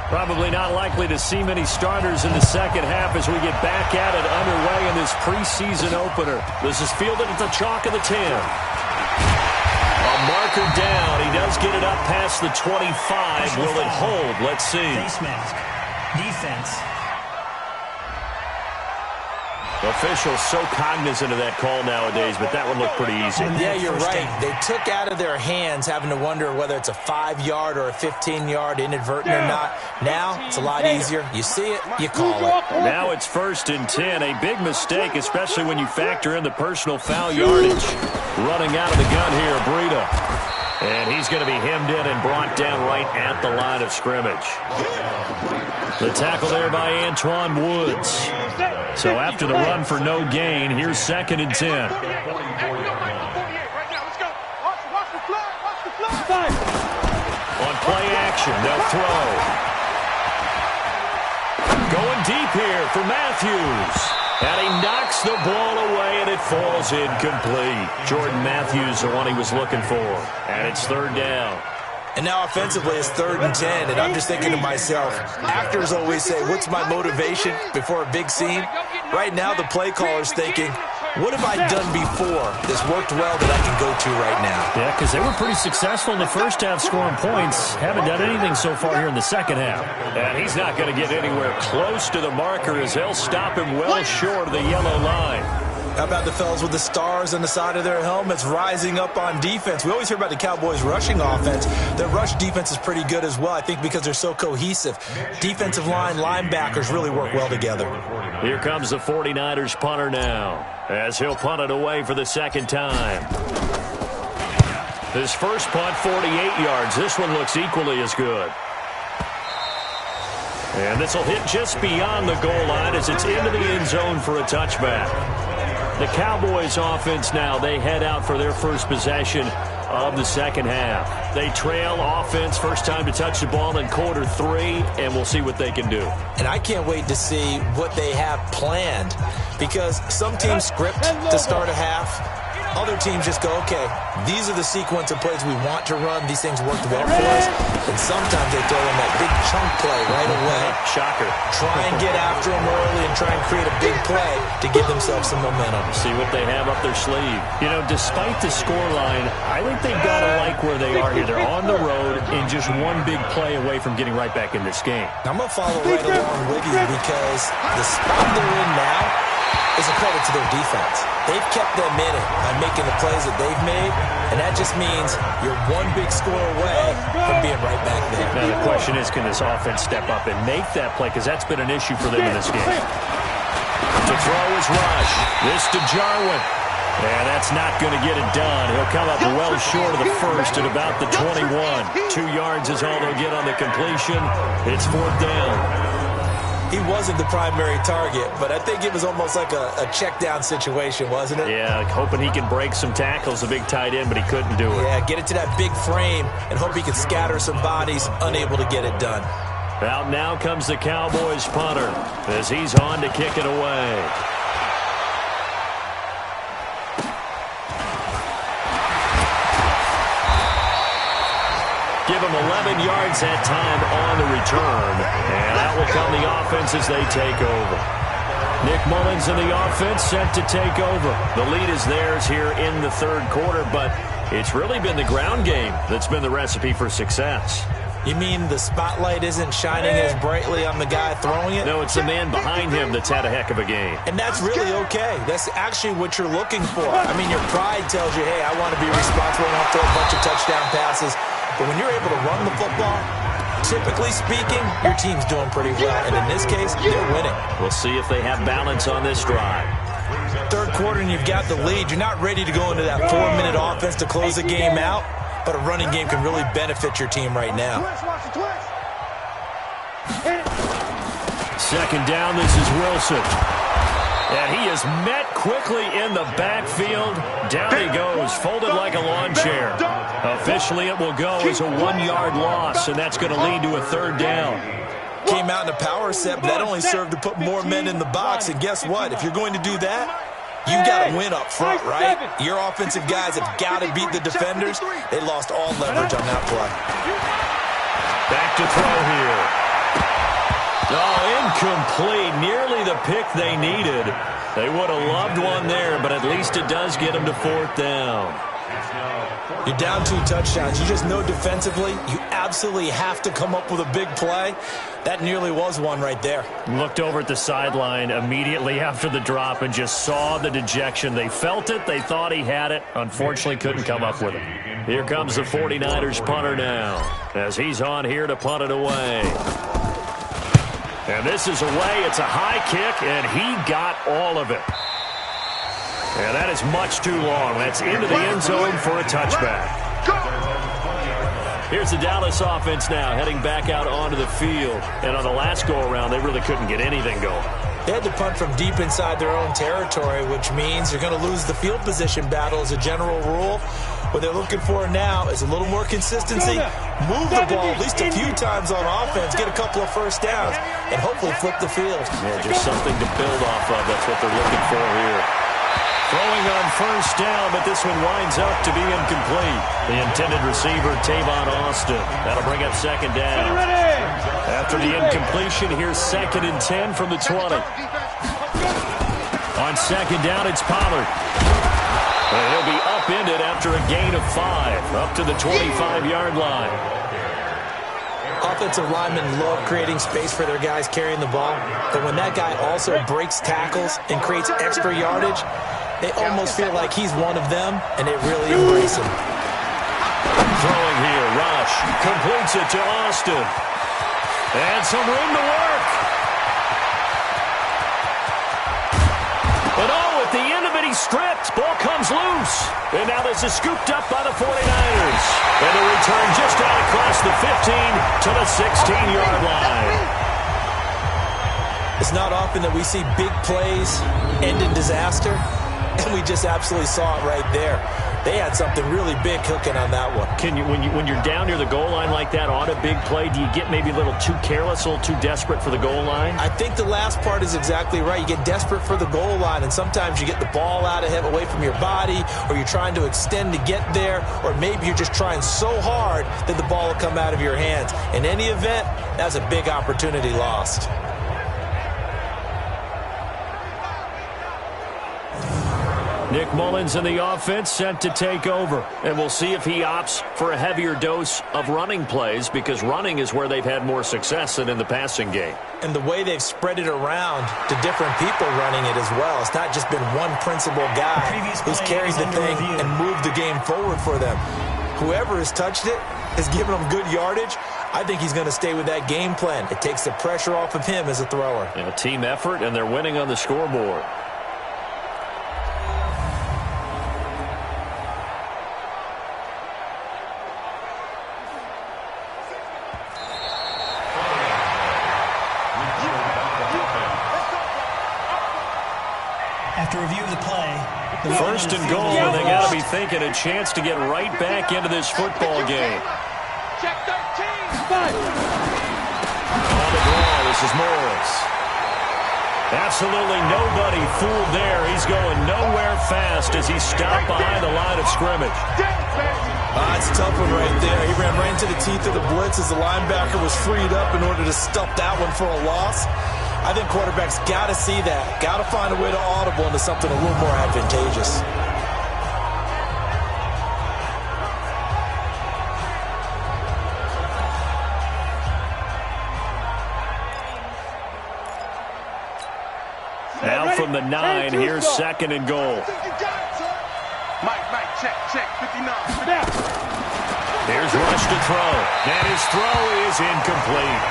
Probably not likely to see many starters in the second half as we get back at it underway in this preseason opener. This is fielded at the chalk of the 10. A marker down. He does get it up past the 25. Will it hold? Let's see. Face mask. Defense. Officials so cognizant of that call nowadays, but that one looked pretty easy. Yeah, you're right. They took out of their hands having to wonder whether it's a 5-yard or a 15-yard inadvertent or not. Now, it's a lot easier. You see it, you call it. Now it's 1st and 10. A big mistake, especially when you factor in the personal foul yardage. Running out of the gun here, Breida. And he's going to be hemmed in and brought down right at the line of scrimmage. The tackle there by Antoine Woods. So after the run for no gain, here's 2nd and 10. On play action, they'll throw. Going deep here for Matthews. And he knocks the ball away, and it falls incomplete. Jordan Matthews, the one he was looking for. And it's 3rd down. And now offensively, it's 3rd and 10, and I'm just thinking to myself, actors always say, what's my motivation before a big scene? Right now, the play caller's thinking, what have I done before that's worked well that I can go to right now? Yeah, because they were pretty successful in the first half scoring points. Haven't done anything so far here in the second half. And he's not going to get anywhere close to the marker as they'll stop him well short of the yellow line. How about the fellas with the stars on the side of their helmets rising up on defense? We always hear about the Cowboys' rushing offense. Their rush defense is pretty good as well, I think, because they're so cohesive. Defensive line, linebackers really work well together. Here comes the 49ers punter now, as he'll punt it away for the 2nd time. His first punt, 48 yards. This one looks equally as good. And this will hit just beyond the goal line as it's into the end zone for a touchback. The Cowboys offense now, they head out for their first possession of the second half. They trail offense, first time to touch the ball in quarter 3, and we'll see what they can do. And I can't wait to see what they have planned, because some teams script to start a half. Other teams just go, okay, these are the sequence of plays we want to run. These things worked well for us. And sometimes they throw in that big chunk play right away. Shocker. Try and get after them early and try and create a big play to give themselves some momentum. See what they have up their sleeve. You know, despite the scoreline, I think they've got to like where they are here. They're on the road and just one big play away from getting right back in this game. I'm going to follow right along with you because the spot they're in now is a credit to their defense. They've kept them in it by making the plays that they've made, and that just means you're one big score away from being right back there. Now the question is, can this offense step up and make that play? Because that's been an issue for them in this game. To throw is Rush. This to Jarwin. And that's not going to get it done. He'll come up well short of the first at about the 21. 2 yards is all they'll get on the completion. It's 4th down. He wasn't the primary target, but I think it was almost like a check-down situation, wasn't it? Yeah, hoping he can break some tackles, a big tight end, but he couldn't do it. Yeah, get it to that big frame and hope he can scatter some bodies, unable to get it done. Out now comes the Cowboys punter as he's on to kick it away. Give him 11 yards that time on the return. And that will come the offense as they take over. Nick Mullins in the offense set to take over. The lead is theirs here in the third quarter, but it's really been the ground game that's been the recipe for success. You mean the spotlight isn't shining as brightly on the guy throwing it? No, it's the man behind him that's had a heck of a game. And that's really okay. That's actually what you're looking for. I mean, your pride tells you, hey, I want to be responsible and I'll throw a bunch of touchdown passes. But when you're able to run the football, typically speaking, your team's doing pretty well. And in this case, they're winning. We'll see if they have balance on this drive. Third quarter and you've got the lead. You're not ready to go into that 4-minute offense to close the game out. But a running game can really benefit your team right now. Second down, this is Wilson. And he is met quickly in the backfield. Down he goes, folded like a lawn chair. Officially, it will go as a 1-yard loss, and that's going to lead to a third down. Came out in a power set, but that only served to put more men in the box. And guess what? If you're going to do that, you've got to win up front, right? Your offensive guys have got to beat the defenders. They lost all leverage on that play. Back to throw here. Oh, incomplete. Nearly the pick they needed. They would have loved one there, but at least it does get them to fourth down. You're down 2 touchdowns. You just know defensively you absolutely have to come up with a big play. That nearly was one right there. Looked over at the sideline immediately after the drop and just saw the dejection. They felt it. They thought he had it. Unfortunately, couldn't come up with it. Here comes the 49ers punter now as he's on here to punt it away. And this is away. It's a high kick, and he got all of it. And that is much too long. That's into the end zone for a touchback. Here's the Dallas offense now, heading back out onto the field. And on the last go-around, they really couldn't get anything going. They had to punt from deep inside their own territory, which means you're going to lose the field position battle as a general rule. What they're looking for now is a little more consistency, move the ball at least a few times on offense, get a couple of first downs, and hopefully flip the field. Yeah, just something to build off of. That's what they're looking for here. Throwing on first down, but this one winds up to be incomplete. The intended receiver, Tavon Austin. That'll bring up second down. After the incompletion, here's 2nd and 10 from the 20. On second down, it's Pollard. And he'll be upended after a gain of 5, up to the 25-yard line. Offensive linemen love creating space for their guys carrying the ball, but when that guy also breaks tackles and creates extra yardage, they almost feel like he's one of them, and they really embrace him. Throwing here, Rush completes it to Austin. And some room to work. But oh, at the end of it, he's stripped. Ball comes loose. And now this is scooped up by the 49ers. And a return just out across the 15 to the 16-yard line. It's not often that we see big plays end in disaster, and we just absolutely saw it right there. They had something really big cooking on that one. When you're down near the goal line like that on a big play, do you get maybe a little too careless, a little too desperate for the goal line? I think the last part is exactly right. You get desperate for the goal line, and sometimes you get the ball out of him away from your body, or you're trying to extend to get there, or maybe you're just trying so hard that the ball will come out of your hands. In any event, that's a big opportunity lost. Nick Mullins in the offense set to take over. And we'll see if he opts for a heavier dose of running plays, because running is where they've had more success than in the passing game. And the way they've spread it around to different people running it as well. It's not just been one principal guy who's carried the thing and moved the game forward for them. Whoever has touched it has given them good yardage. I think he's going to stay with that game plan. It takes the pressure off of him as a thrower. A team effort, and they're winning on the scoreboard. After review of the play, First and goal, and they got to be thinking a chance to get right back into this football game. Check 13. On the draw, this is Morris. Absolutely nobody fooled there. He's going nowhere fast as he's stopped behind the line of scrimmage. It's a tough one right there. He ran right into the teeth of the blitz as the linebacker was freed up in order to stuff that one for a loss. I think quarterbacks got to see that. Got to find a way to audible into something a little more advantageous. Now from the 9, here's 2nd and goal. Mike, check, 59. Here's Rush to throw. And his throw is incomplete.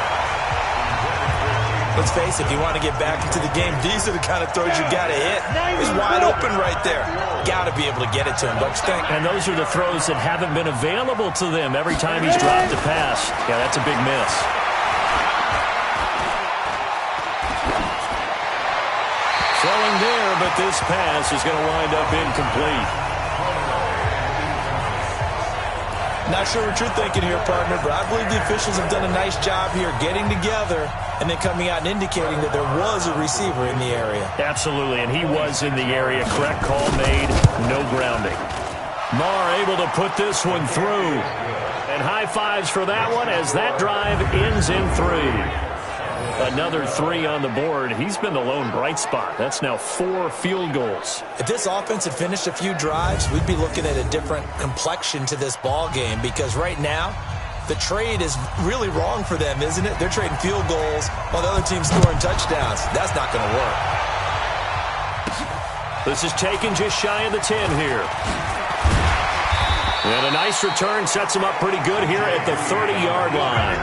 Let's face it, if you want to get back into the game, these are the kind of throws you got to hit. He's wide open right there. Got to be able to get it to him, don't you think? And those are the throws that haven't been available to them every time he's dropped a pass. Yeah, that's a big miss. Throwing there, but this pass is going to wind up incomplete. Not sure what you're thinking here, partner, but I believe the officials have done a nice job here getting together and then coming out and indicating that there was a receiver in the area. Absolutely, and he was in the area. Correct call made, no grounding. Marr able to put this one through. And high fives for that one as that drive ends in 3. Another 3 on the board. He's been the lone bright spot. That's now 4 field goals. If this offense had finished a few drives, we'd be looking at a different complexion to this ball game because right now, the trade is really wrong for them, isn't it? They're trading field goals while the other team's scoring touchdowns. That's not going to work. This is taken just shy of the 10 here. And a nice return sets him up pretty good here at the 30-yard line.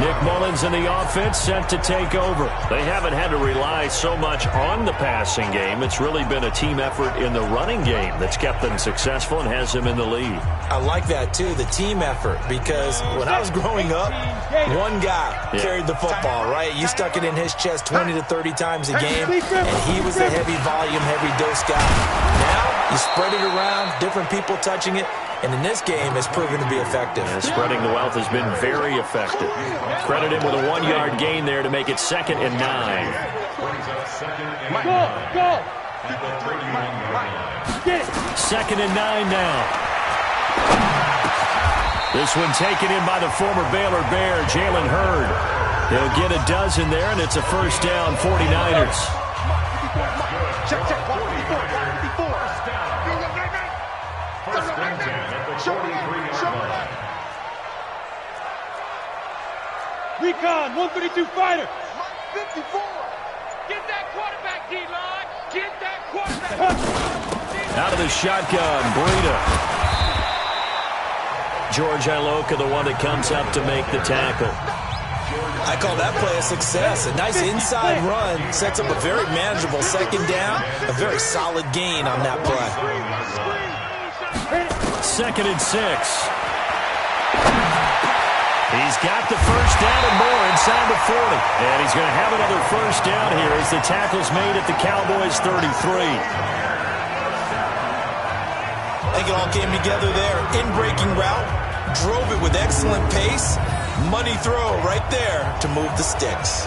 Nick Mullins in the offense set to take over. They haven't had to rely so much on the passing game. It's really been a team effort in the running game that's kept them successful and has them in the lead. I like that, too, the team effort, because when I was growing up, one guy carried the football, right? You stuck it in his chest 20 to 30 times a game, and he was the heavy volume, heavy dose guy. Now, you spread it around, different people touching it, and in this game, it's proven to be effective. And spreading the wealth has been very effective. Credit him with a 1-yard gain there to make it 2nd and 9. Go! 2nd and 9 now. This one taken in by the former Baylor Bear, Jalen Hurd. He'll get a dozen there, and it's a first down, 49ers. Check, 54. Recon, 132 fighter. 54. Get that quarterback, D-line. Get that quarterback. Out of the shotgun, Breida. George Iloka, the one that comes up to make the tackle. I call that play a success. A nice inside run sets up a very manageable 2nd down. A very solid gain on that play. 2nd and 6. He's got the first down and more inside the 40. And he's going to have another first down here as the tackle's made at the Cowboys' 33. I think it all came together there. In-breaking route, drove it with excellent pace. Money throw right there to move the sticks.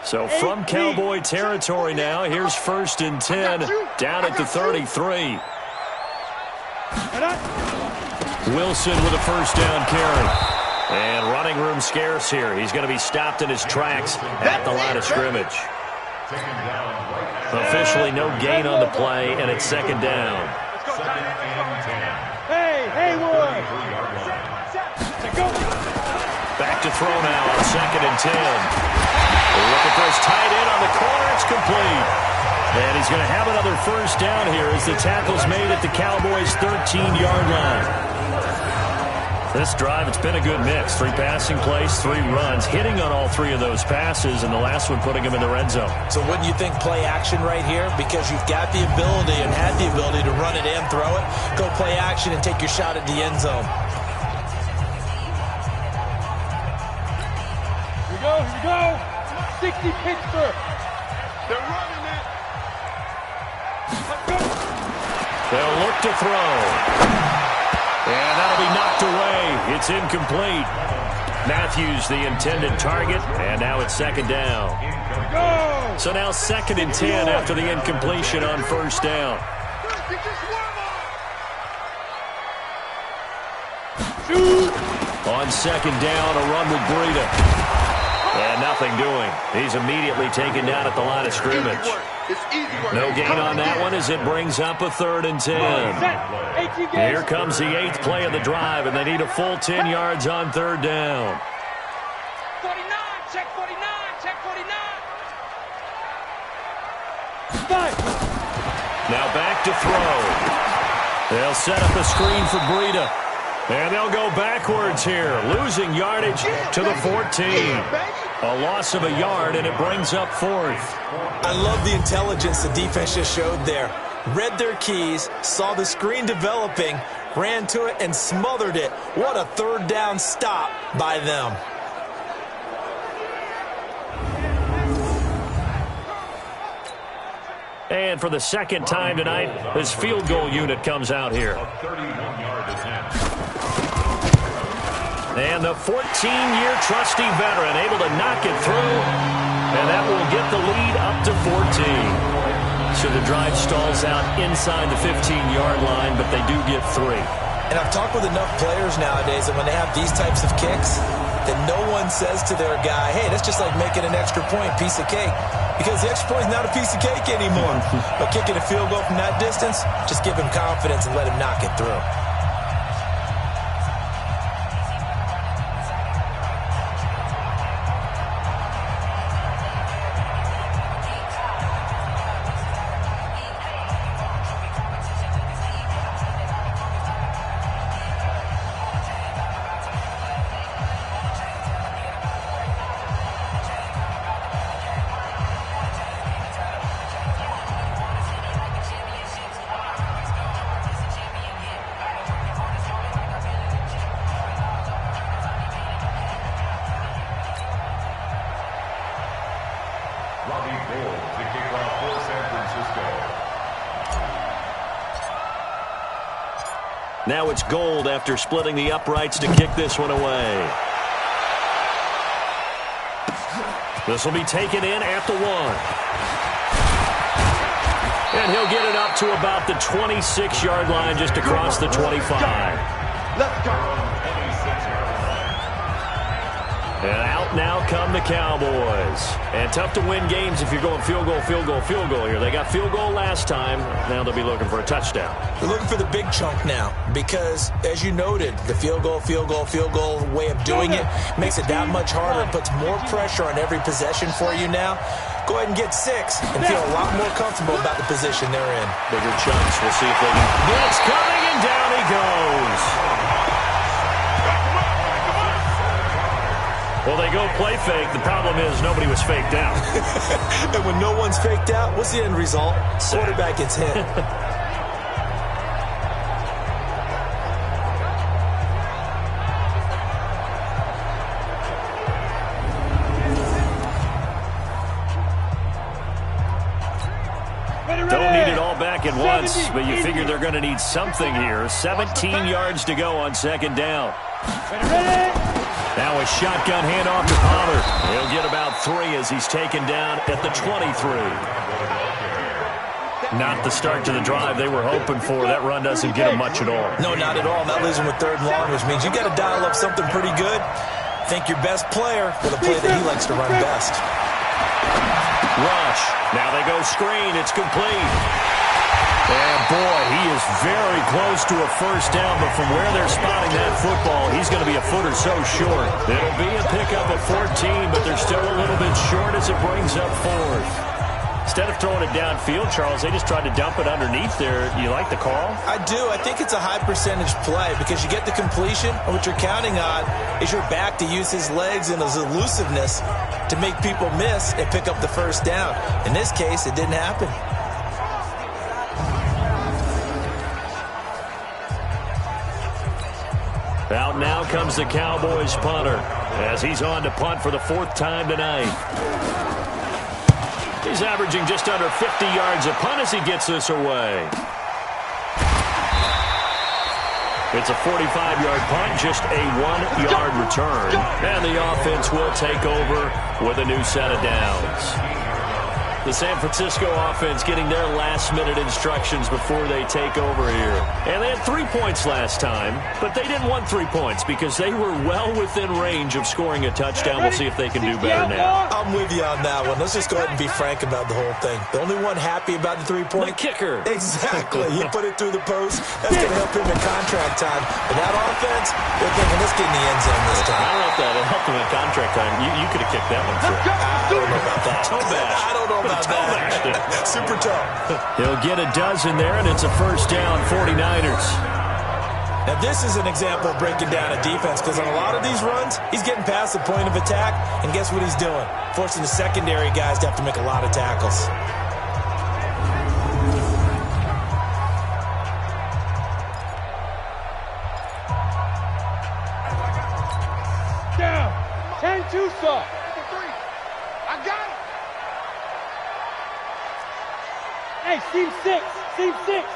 So from Cowboy territory now, here's 1st and 10 down at the 33. Wilson with a first down carry. And running room scarce here. He's going to be stopped in his tracks at the line of scrimmage. Officially no gain on the play, and it's 2nd down. Hey, Haywood. Back to throw now on 2nd and 10. Looking for his tight end on the corner. It's complete. And he's going to have another first down here as the tackle's made at the Cowboys' 13-yard line. This drive, it's been a good mix. 3 passing plays, 3 runs, hitting on all 3 of those passes, and the last one putting him in the red zone. So wouldn't you think play action right here? Because you've got the ability and had the ability to run it and throw it. Go play action and take your shot at the end zone. Here we go. 60 Pittsburgh. They're running it. They'll look to throw. And that'll be knocked away. It's incomplete. Matthews, the intended target, and now it's second down. So now 2nd and 10 after the incompletion on first down. On second down, a run with Breida. And nothing doing. He's immediately taken down at the line of scrimmage. No gain on that one as it brings up a 3rd and 10. Here comes the 8th play of the drive, and they need a full 10 yards on 3rd down. 49, check 49, check 49. Now back to throw. They'll set up a screen for Breida. And they'll go backwards here, losing yardage to the 14. A loss of a yard, and it brings up 4th. I love the intelligence the defense just showed there. Read their keys, saw the screen developing, ran to it, and smothered it. What a 3rd down stop by them. And for the 2nd time tonight, this field goal unit comes out here. And the 14-year trusty veteran able to knock it through, and that will get the lead up to 14. So the drive stalls out inside the 15-yard line, but they do get 3. And I've talked with enough players nowadays that when they have these types of kicks, that no one says to their guy, hey, that's just like making an extra point, piece of cake. Because the extra point is not a piece of cake anymore. But kicking a field goal from that distance, just give him confidence and let him knock it through. Now it's Gold after splitting the uprights to kick this one away. This will be taken in at the 1. And he'll get it up to about the 26-yard line just across the 25. Let's go. And out now come the Cowboys. And tough to win games if you're going field goal, field goal, field goal here. They got field goal last time. Now they'll be looking for a touchdown. They're looking for the big chunk now because, as you noted, the field goal way of doing it makes it that much harder. It puts more pressure on every possession for you now. Go ahead and get 6 and feel a lot more comfortable about the position they're in. Bigger chunks. We'll see if they can. Blitz coming, and down he goes. Well, they go play fake. The problem is nobody was faked out. And when no one's faked out, what's the end result? Quarterback gets hit. Don't need it all back at once, but you figure they're going to need something here. 17 yards to go on 2nd down. Now a shotgun handoff to Pollard. He'll get about 3 as he's taken down at the 23. Not the start to the drive they were hoping for. That run doesn't get them much at all. No, not at all. That leaves them with 3rd and long, which means you got to dial up something pretty good. Think your best player for the play that he likes to run best. Rush. Now they go screen. It's complete. And, boy, he is very close to a first down, but from where they're spotting that football, he's going to be a foot or so short. It'll be a pickup at 14, but they're still a little bit short as it brings up 4th. Instead of throwing it downfield, Charles, they just tried to dump it underneath there. You like the call? I do. I think it's a high-percentage play because you get the completion, and what you're counting on is your back to use his legs and his elusiveness to make people miss and pick up the first down. In this case, it didn't happen. Out now comes the Cowboys punter as he's on to punt for the 4th time tonight. He's averaging just under 50 yards a punt as he gets this away. It's a 45-yard punt, just a 1-yard return. And the offense will take over with a new set of downs. The San Francisco offense getting their last-minute instructions before they take over here. And they had 3 points last time, but they didn't want 3 points because they were well within range of scoring a touchdown. We'll see if they can do better now. I'm with you on that one. Let's just go ahead and be frank about the whole thing. The only one happy about the 3-point? The kicker. Exactly. He put it through the post. That's going to help him in contract time. But that offense, they're thinking, let's get in the end zone this time. I don't know if that helped him in contract time. You could have kicked that one through. I don't know about that. Toe bash. I don't know about that. Super tough. He'll get a dozen there, and it's a first down, 49ers. Now, this is an example of breaking down a defense because on a lot of these runs, he's getting past the point of attack, and guess what he's doing? Forcing the secondary guys to have to make a lot of tackles. Down. 10-2 saw. I got it. Hey, seam 6. Seam 6.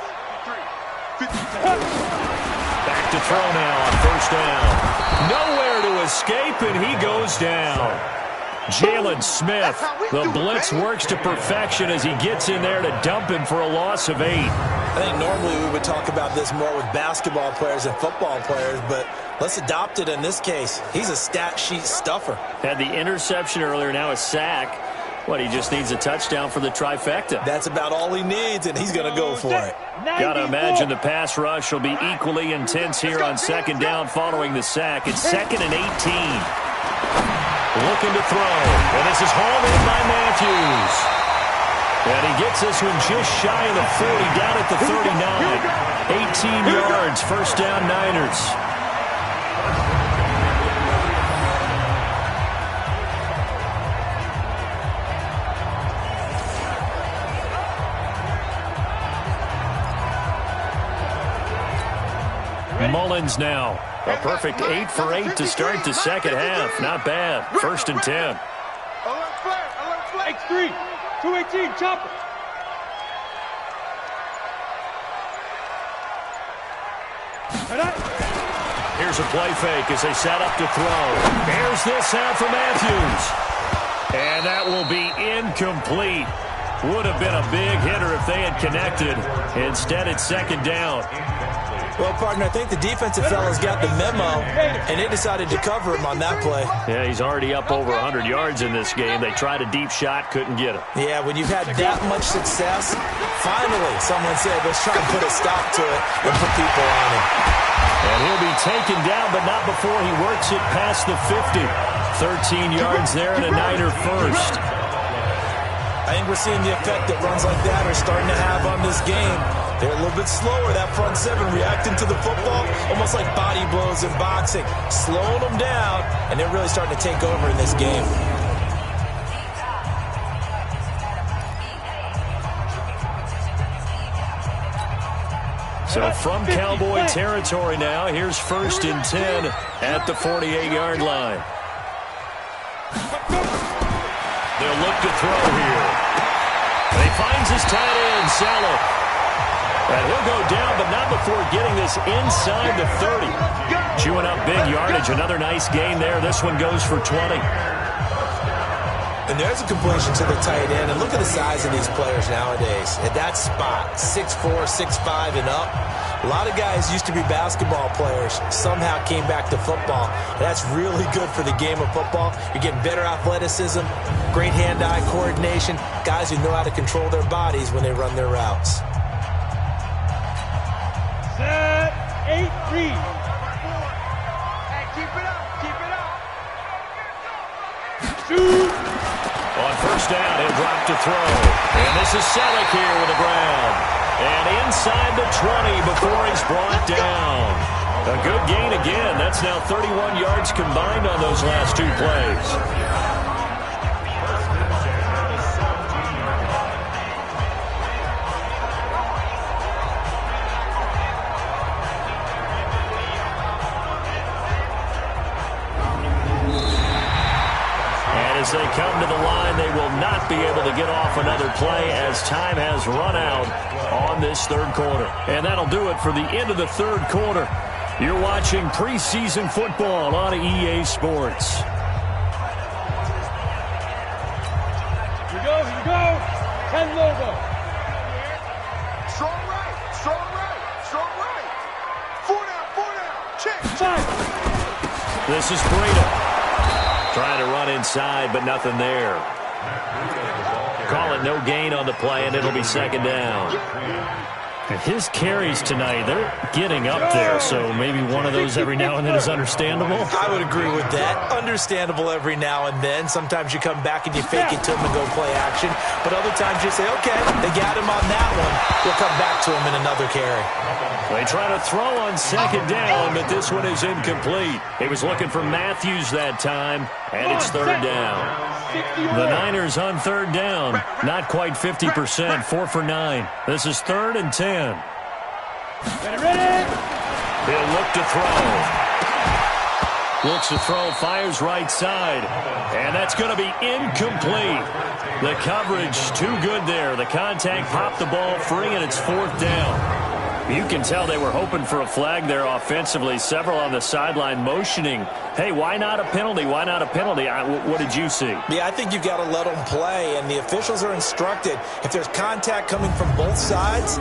Back to throw now on first down. Nowhere to escape, and he goes down. Jalen Smith, the blitz works to perfection as he gets in there to dump him for a loss of 8. I think normally we would talk about this more with basketball players and football players, but let's adopt it in this case. He's a stat sheet stuffer. Had the interception earlier, now a sack. What, he just needs a touchdown for the trifecta. That's about all he needs, and he's going to go for it. Got to imagine the pass rush will be equally intense here on second down following the sack. It's 2nd and 18. Looking to throw, and this is hauled in by Matthews. And he gets this one just shy of the 40, down at the 39. 18 yards, first down Niners. Mullins now. A perfect 8 for 8 to start the second half. Not bad. 1st and 10. Alert flag. Alert flag. X3. 218. Chopper. Here's a play fake as they set up to throw. Here's this out for Matthews. And that will be incomplete. Would have been a big hitter if they had connected. Instead, it's second down. Well, partner, I think the defensive fellas got the memo, and they decided to cover him on that play. Yeah, he's already up over 100 yards in this game. They tried a deep shot, couldn't get it. Yeah, when you've had that much success, finally someone said, let's try and put a stop to it and put people on him. And he'll be taken down, but not before he works it past the 50. 13 yards there and a Niner first. I think we're seeing the effect that runs like that are starting to have on this game. They're a little bit slower, that front seven, reacting to the football, almost like body blows in boxing, slowing them down, and they're really starting to take over in this game. So from Cowboy territory now, here's 1st and 10 at the 48-yard line. They'll look to throw here. And he finds his tight end, Salah. And he'll go down, but not before getting this inside the 30. Chewing up big yardage. Another nice gain there. This one goes for 20. And there's a completion to the tight end. And look at the size of these players nowadays. At that spot, 6'4", 6'5", and up. A lot of guys used to be basketball players. Somehow came back to football. That's really good for the game of football. You're getting better athleticism, great hand-eye coordination, guys who know how to control their bodies when they run their routes. Set, 8, read. Hey, keep it up, keep it up. Shoot. On first down, he'll drop to throw. And this is Selleck here with the ground. And inside the 20 before he's brought down. A good gain again. That's now 31 yards combined on those last 2 plays. As they come to the line, they will not be able to get off another play as time has run out on this third quarter. And that'll do it for the end of the third quarter. You're watching preseason football on EA Sports. Here we go. 10 logo. Strong right. Four down. Check. This is Breda. Trying to run inside, but nothing there. Call it no gain on the play, and it'll be second down. And his carries tonight, they're getting up there, so maybe one of those every now and then is understandable. I would agree with that. Understandable every now and then. Sometimes you come back and you fake it to him and go play action. But other times you say, okay, they got him on that one. We'll come back to him in another carry. They try to throw on second down, but this one is incomplete. He was looking for Matthews that time, and it's third down. The Niners on third down, not quite 50%, 4 for 9. This is 3rd and 10. Ready? He'll look to throw. Looks to throw, fires right side, and that's going to be incomplete. The coverage too good there. The contact popped the ball free, and it's 4th down. You can tell they were hoping for a flag there offensively. Several on the sideline motioning, hey, why not a penalty? Why not a penalty? What did you see? Yeah, I think you've got to let them play, and the officials are instructed. If there's contact coming from both sides,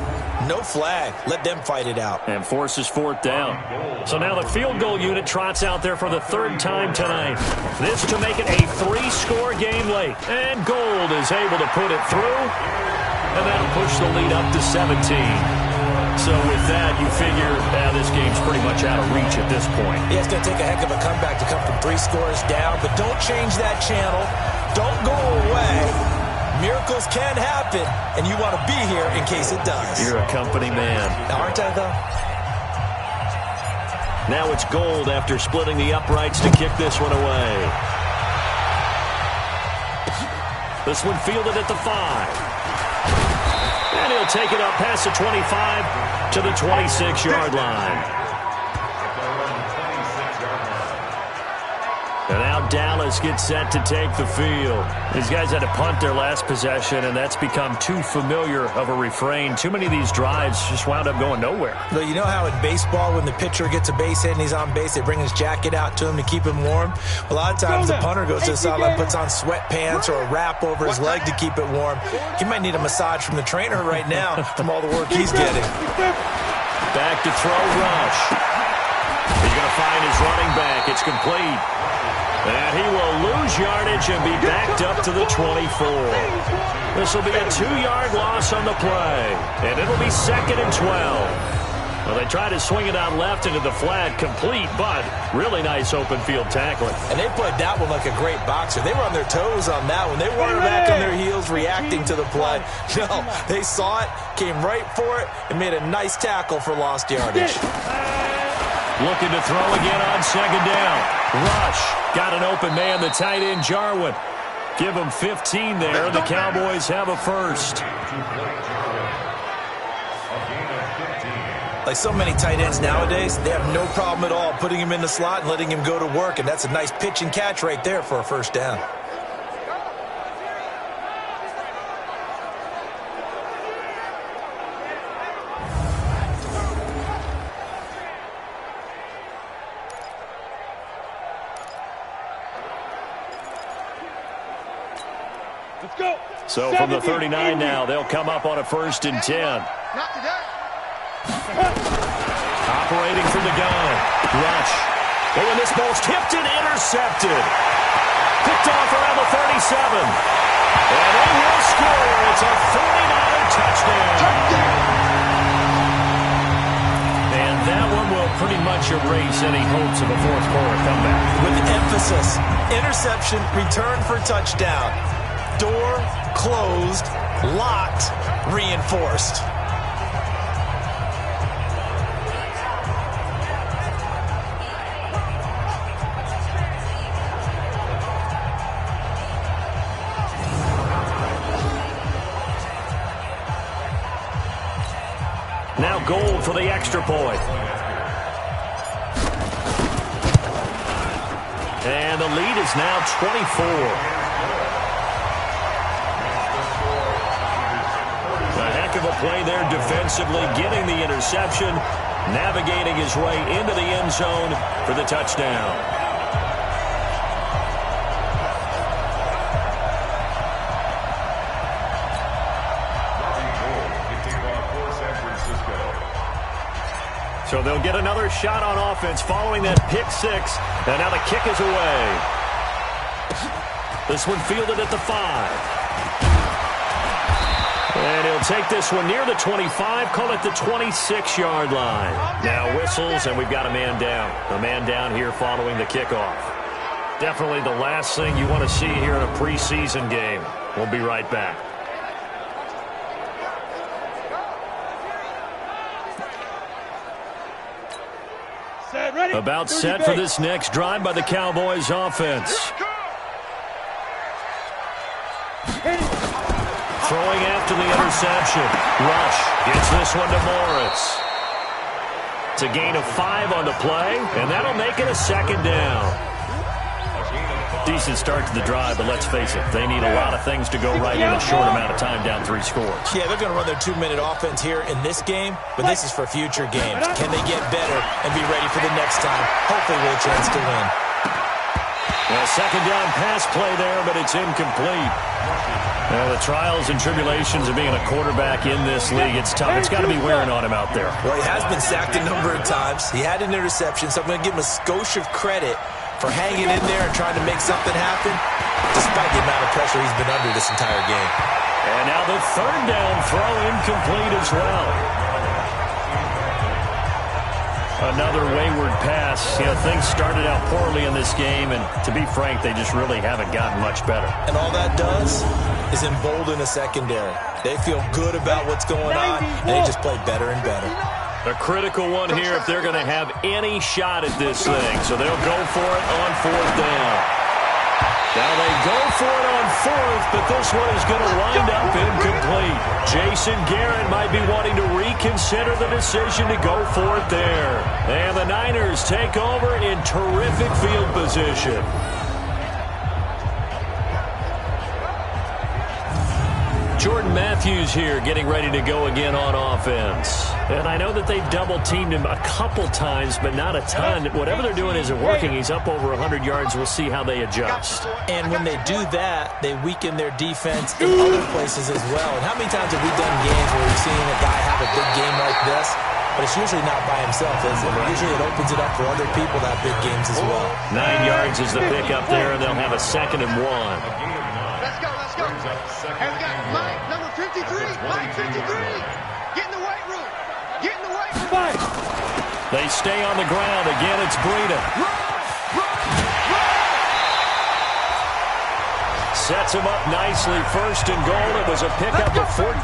no flag. Let them fight it out. And forces 4th down. So now the field goal unit trots out there for the 3rd time tonight. This to make it a 3-score game late. And Gold is able to put it through, and that'll push the lead up to 17. So with that, you figure this game's pretty much out of reach at this point. Yeah, it's going to take a heck of a comeback to come from 3 scores down, but don't change that channel. Don't go away. Miracles can happen, and you want to be here in case it does. You're a company man. Aren't I, though? Now it's Gold after splitting the uprights to kick this one away. This one fielded at the 5. And he'll take it up past the 25 to the 26-yard line. And now Dallas gets set to take the field. These guys had to punt their last possession, and that's become too familiar of a refrain. Too many of these drives just wound up going nowhere. Well, you know how in baseball when the pitcher gets a base hit and he's on base, they bring his jacket out to him to keep him warm? A lot of times the punter goes to the sideline, puts on sweatpants or a wrap over his leg to keep it warm. He might need a massage from the trainer right now from all the work he's getting. Back to throw, Rush. He's going to find his running back. It's complete. And he will lose yardage and be backed up to the 24. This will be a 2-yard loss on the play. And it'll be 2nd and 12. Well, they try to swing it out left into the flat, complete, but really nice open field tackling. And they played that one like a great boxer. They were on their toes on that one. They weren't back on their heels reacting to the play. No, they saw it, came right for it, and made a nice tackle for lost yardage. Looking to throw again on 2nd down. Rush got an open man, the tight end Jarwin. Give him 15 there. The Cowboys have a first. Like so many tight ends nowadays, they have no problem at all putting him in the slot and letting him go to work, and that's a nice pitch and catch right there for a first down. Let's go. So from the 39 now, they'll come up on a 1st and 10. Not today. Operating from the gun. Rush. Oh, and this ball's tipped and intercepted. Picked off around the 37. And they will score. It's a 49er touchdown. And that one will pretty much erase any hopes of a 4th quarter comeback. With emphasis, interception, return for touchdown. Door closed, locked, reinforced. Now Gold for the extra point. And the lead is now 24. of a play there defensively, getting the interception, navigating his way into the end zone for the touchdown. So they'll get another shot on offense following that pick six. And now the kick is away. This one fielded at the 5. And he'll take this one near the 25, call it the 26-yard line. Now whistles, and we've got a man down. A man down here following the kickoff. Definitely the last thing you want to see here in a preseason game. We'll be right back. About set for this next drive by the Cowboys offense. Throwing after the interception. Rush gets this one to Morris. It's a gain of 5 on the play, and that'll make it a second down. Decent start to the drive, but let's face it, they need a lot of things to go right in a short amount of time, down 3 scores. Yeah, they're going to run their 2-minute offense here in this game, but this is for future games. Can they get better and be ready for the next time? Hopefully with a chance to win. Well, second down pass play there, but it's incomplete. Well, the trials and tribulations of being a quarterback in this league, it's tough. It's got to be wearing on him out there. Well, he has been sacked a number of times. He had an interception, so I'm going to give him a skosh of credit for hanging in there and trying to make something happen, despite the amount of pressure he's been under this entire game. And now the third down throw incomplete as well. Another wayward pass. You know, things started out poorly in this game, and to be frank, they just really haven't gotten much better. And all that does is embolden a secondary. They feel good about what's going on, and they just play better and better. A critical one here if they're going to have any shot at this thing. So they'll go for it on 4th down. Now they go for it on 4th, but this one is going to wind up incomplete. Jason Garrett might be wanting to reconsider the decision to go for it there. And the Niners take over in terrific field position. Jordan Matthews here getting ready to go again on offense. And I know that they've double-teamed him a couple times, but not a ton. Whatever they're doing isn't working. He's up over 100 yards. We'll see how they adjust. And when they do that, they weaken their defense in other places as well. And how many times have we done games where we've seen a guy have a big game like this? But it's usually not by himself, is it? Usually it opens it up for other people to have big games as well. 9 yards is the pickup there, and they'll have a 2nd and 1. Let's go, let's go. And we got Mike, number 53. Mike 53. Get in the weight room. Get in the weight room. They stay on the ground. Again, it's Breida. Sets him up nicely. 1st and goal. It was a pickup of 14.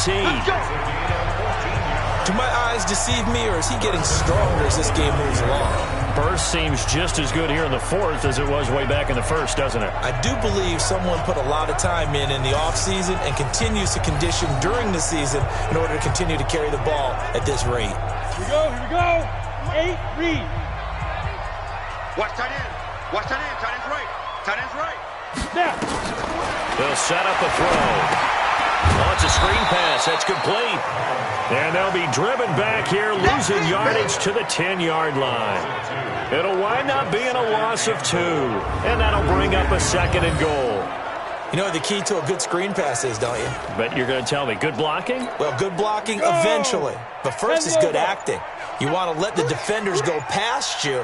Do my eyes deceive me, or is he getting stronger as this game moves along? Burst seems just as good here in the 4th as it was way back in the 1st, doesn't it? I do believe someone put a lot of time in the offseason and continues to condition during the season in order to continue to carry the ball at this rate. Here we go, here we go. 8, read. Watch tight end. Watch tight end. Tight end's right. Tight end's right. Snap. They'll set up a throw. Oh, it's a screen pass. That's complete. And they'll be driven back here, losing yardage to the 10-yard line. It'll wind up being a loss of 2. And that'll bring up a 2nd and goal. You know what the key to a good screen pass is, don't you? But you're going to tell me, good blocking? Well, good blocking eventually. But first is good acting. You want to let the defenders go past you,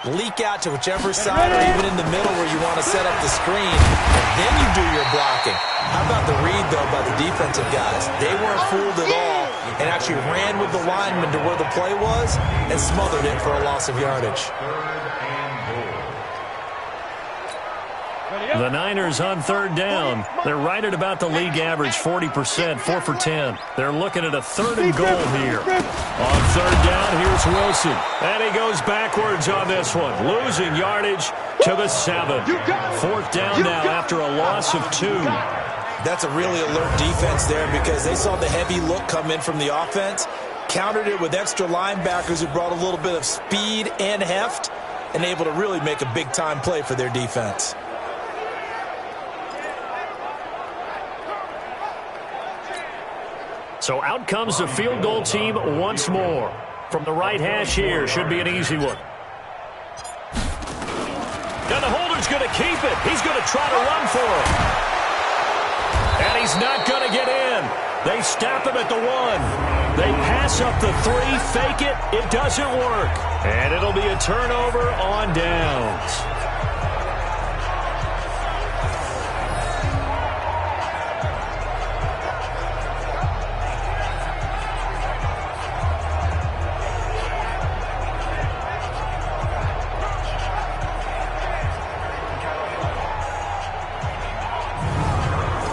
leak out to whichever side or even in the middle where you want to set up the screen, and then you do your blocking. How about the read, though, by the defensive guys? They weren't fooled at all and actually ran with the lineman to where the play was and smothered it for a loss of yardage. The Niners on 3rd down. They're right at about the league average, 40%, 4 for 10. They're looking at a 3rd and goal here. On 3rd down, here's Wilson. And he goes backwards on this one, losing yardage to the 7. 4th down now after a loss of 2. That's a really alert defense there because they saw the heavy look come in from the offense, countered it with extra linebackers who brought a little bit of speed and heft, and able to really make a big-time play for their defense. So out comes the field goal team once more. From the right hash here, should be an easy one. And the holder's going to keep it. He's going to try to run for it. And he's not going to get in. They stop him at the 1. They pass up the 3, fake it. It doesn't work. And it'll be a turnover on downs.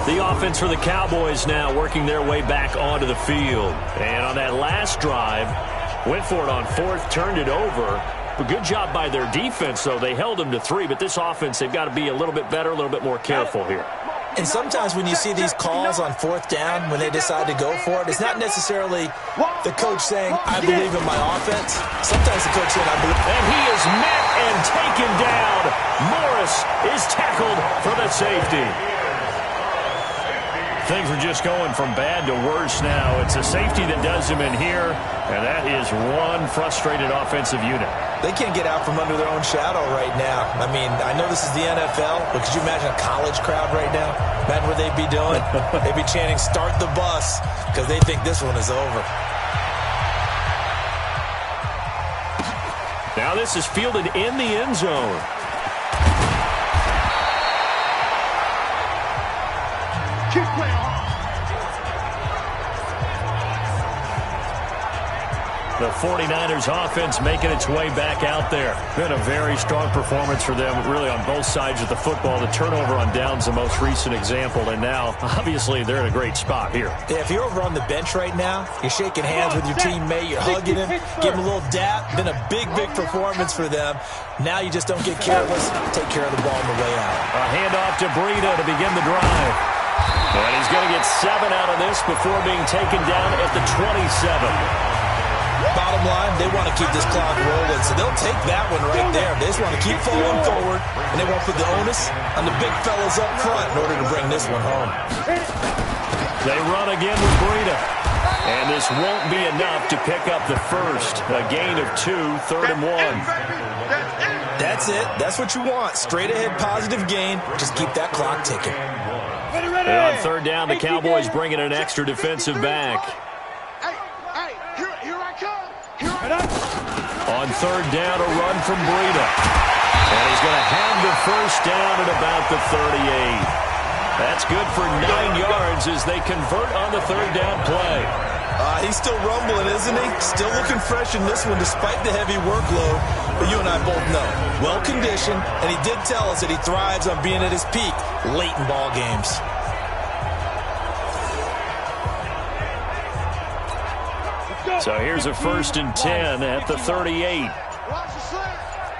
The offense for the Cowboys now working their way back onto the field. And on that last drive, went for it on 4th, turned it over. A good job by their defense, though. They held them to 3, but this offense, they've got to be a little bit better, a little bit more careful here. And sometimes when you see these calls on 4th down, when they decide to go for it, it's not necessarily the coach saying, I believe in my offense. Sometimes the coach saying, I believe. And he is met and taken down. Morris is tackled for the safety. Things are just going from bad to worse now. It's a safety that does him in here, and that is one frustrated offensive unit. They can't get out from under their own shadow right now. I mean, I know this is the NFL, but could you imagine a college crowd right now? Imagine what they'd be doing. They'd be chanting, start the bus, because they think this one is over. Now this is fielded in the end zone. The 49ers offense making its way back out there. Been a very strong performance for them, really on both sides of the football. The turnover on downs, the most recent example, and now, obviously, they're in a great spot here. Yeah, if you're over on the bench right now, you're shaking hands with your teammate, you're hugging him, give him a little dap. Been a big, big performance for them. Now you just don't get careless. Take care of the ball on the way out. A handoff to Breida to begin the drive. And he's going to get 7 out of this before being taken down at the 27. Bottom line, they want to keep this clock rolling, so they'll take that one right there. They just want to keep falling forward, and they won't put the onus on the big fellas up front in order to bring this one home. They run again with Breida. And this won't be enough to pick up the first. A gain of 2, 3rd and 1. That's it. That's what you want. Straight ahead positive gain. Just keep that clock ticking. And on 3rd down, the Cowboys bringing an extra defensive back. On 3rd down, a run from Breida. And he's going to have the first down at about the 38. That's good for 9 yards as they convert on the 3rd down play. He's still rumbling, isn't he? Still looking fresh in this one despite the heavy workload. But you and I both know, well-conditioned, and he did tell us that he thrives on being at his peak late in ball games. So here's a 1st and 10 at the 38.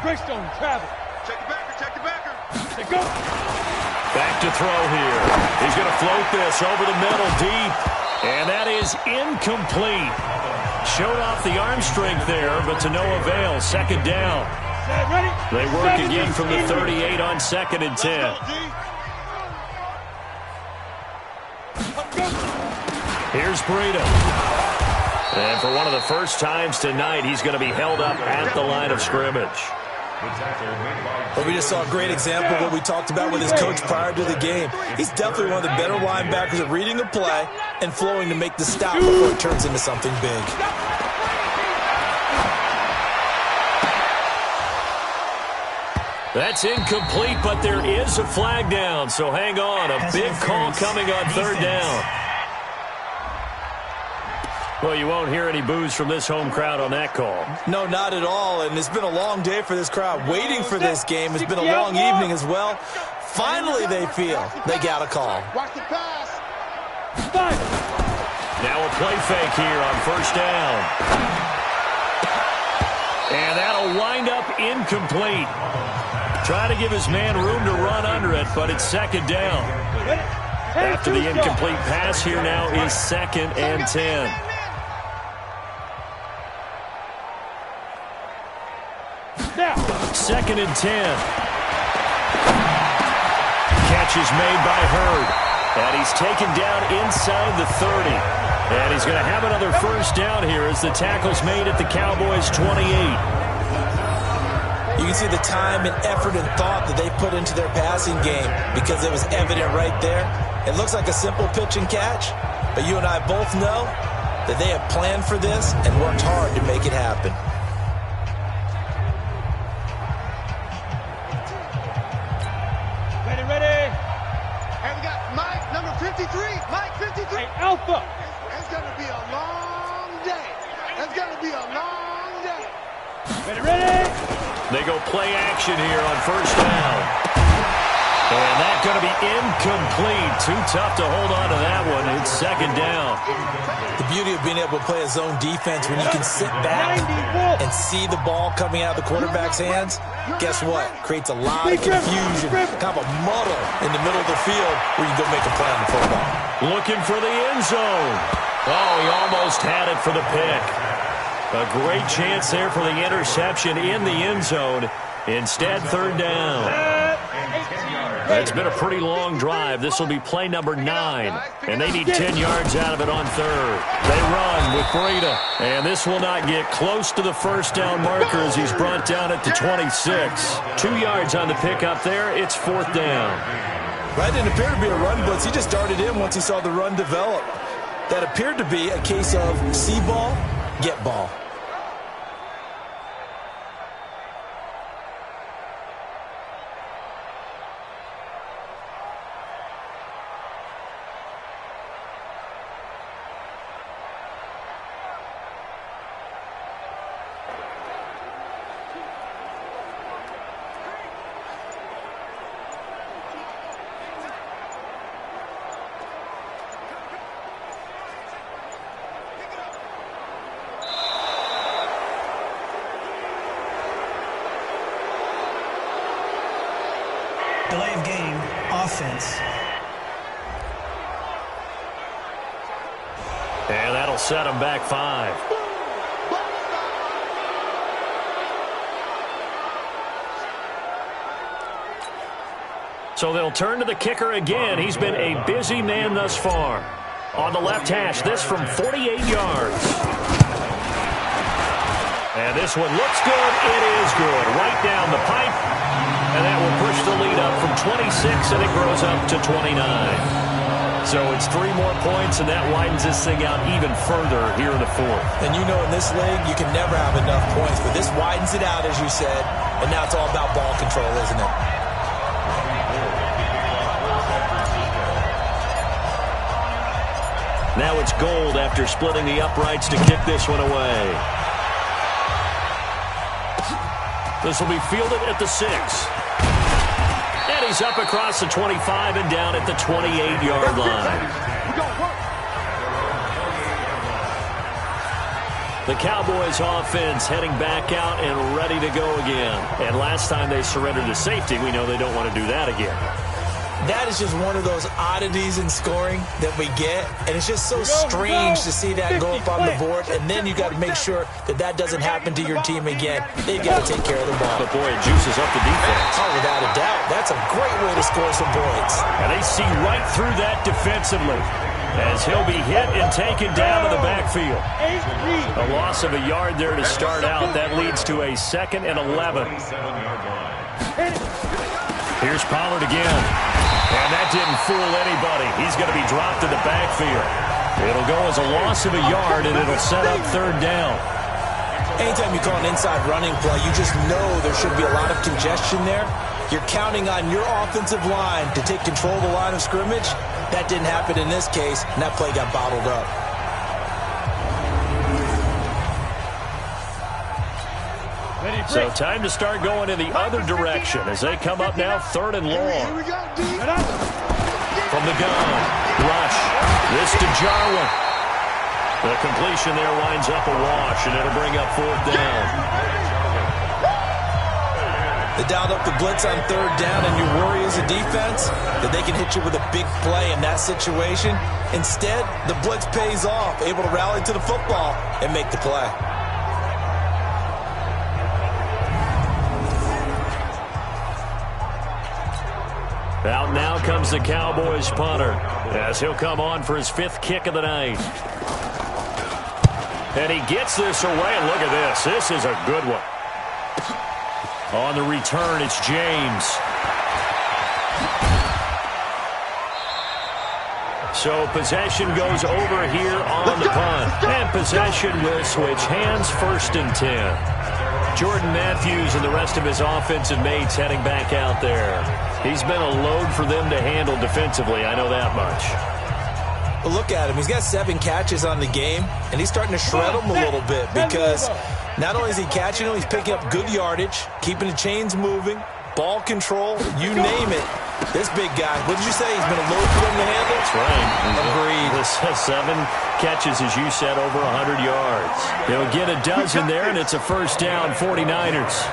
Greystone travel. Check the backer, check the backer. They go. Back to throw here. He's going to float this over the middle deep. And that is incomplete. Showed off the arm strength there, but to no avail. 2nd down. They work again from the 38 on 2nd and 10. Here's Breida. And for one of the first times tonight, he's going to be held up at the line of scrimmage. Well, we just saw a great example of what we talked about with his coach prior to the game. He's definitely one of the better linebackers at reading a play and flowing to make the stop before it turns into something big. That's incomplete, but there is a flag down, so hang on. A big call coming on 3rd down. Well, you won't hear any boos from this home crowd on that call. No, not at all, and it's been a long day for this crowd. Waiting for this game. It's been a long evening as well. Finally, they feel they got a call. Watch the pass. Now a play fake here on 1st down. And that'll wind up incomplete. Trying to give his man room to run under it, but it's 2nd down. After the incomplete pass here now is 2nd and 10. Now. 2nd and 10. Catch is made by Hurd. And he's taken down inside the 30. And he's going to have another first down here as the tackle's made at the Cowboys' 28. You can see the time and effort and thought that they put into their passing game because it was evident right there. It looks like a simple pitch and catch, but you and I both know that they have planned for this and worked hard to make it happen. Ready. And we got Mike, number 53. Mike, 53. Hey, Alpha. It's going to be a long day. It's going to be a long day. Ready. They go play action here on first down. And that's going to be incomplete. Too tough to hold on to that one. It's second down. The beauty of being able to play a zone defense when you can sit back and see the ball coming out of the quarterback's hands, guess what? Creates a lot of confusion, kind of a muddle in the middle of the field where you go make a play on the football. Looking for the end zone. Oh, he almost had it for the pick. A great chance there for the interception in the end zone. Instead, third down. It's been a pretty long drive. This will be play number 9. And they need 10 yards out of it on third. They run with Breida. And this will not get close to the first down marker as he's brought down at the 26. 2 yards on the pickup there. It's fourth down. That didn't appear to be a run blitz. He just started in once he saw the run develop. That appeared to be a case of see ball, get ball. Delay of game, offense. And that'll set him back 5. So they'll turn to the kicker again. He's been a busy man thus far. On the left hash, this from 48 yards. And this one looks good. It is good. Right down the pipe. And that will push the lead up from 26, and it grows up to 29. So it's 3 more points, and that widens this thing out even further here in the fourth. And you know in this league, you can never have enough points, but this widens it out, as you said, and now it's all about ball control, isn't it? Now it's Gold after splitting the uprights to kick this one away. This will be fielded at the 6. And he's up across the 25 and down at the 28-yard line. The Cowboys offense heading back out and ready to go again. And last time they surrendered to safety, we know they don't want to do that again. That is just one of those oddities in scoring that we get, and it's just so strange to see that go up on the board, and then you got to make sure that that doesn't happen to your team again. They've got to take care of the ball. But boy, it juices up the defense. Oh, without a doubt. That's a great way to score some points. And they see right through that defensively as he'll be hit and taken down in the backfield. A loss of a yard there to start out. That leads to a 2nd and 11. Here's Pollard again. And that didn't fool anybody. He's going to be dropped in the backfield. It'll go as a loss of a yard, and it'll set up third down. Anytime you call an inside running play, you just know there should be a lot of congestion there. You're counting on your offensive line to take control of the line of scrimmage. That didn't happen in this case, and that play got bottled up. So time to start going in the other direction as they come up now 3rd and long. From the gun, rush. This to Jarwin. The completion there winds up a wash, and it'll bring up 4th down. They dialed up the blitz on 3rd down, and you worry as a defense that they can hit you with a big play in that situation. Instead, the blitz pays off, able to rally to the football and make the play. Out now comes the Cowboys punter as he'll come on for his 5th kick of the night. And he gets this away, and look at this. This is a good one. On the return, it's James. So possession goes over here on the punt. And possession will switch hands, 1st and 10. Jordan Matthews and the rest of his offensive mates heading back out there. He's been a load for them to handle defensively, I know that much. Well, look at him. He's got 7 catches on the game, and he's starting to shred them a little bit because not only is he catching them, he's picking up good yardage, keeping the chains moving, ball control, you name it. This big guy, what did you say? He's been a load for them to handle? That's right. Agreed. This has 7 catches, as you said, over 100 yards. He'll get a dozen there, and it's a 1st down, 49ers.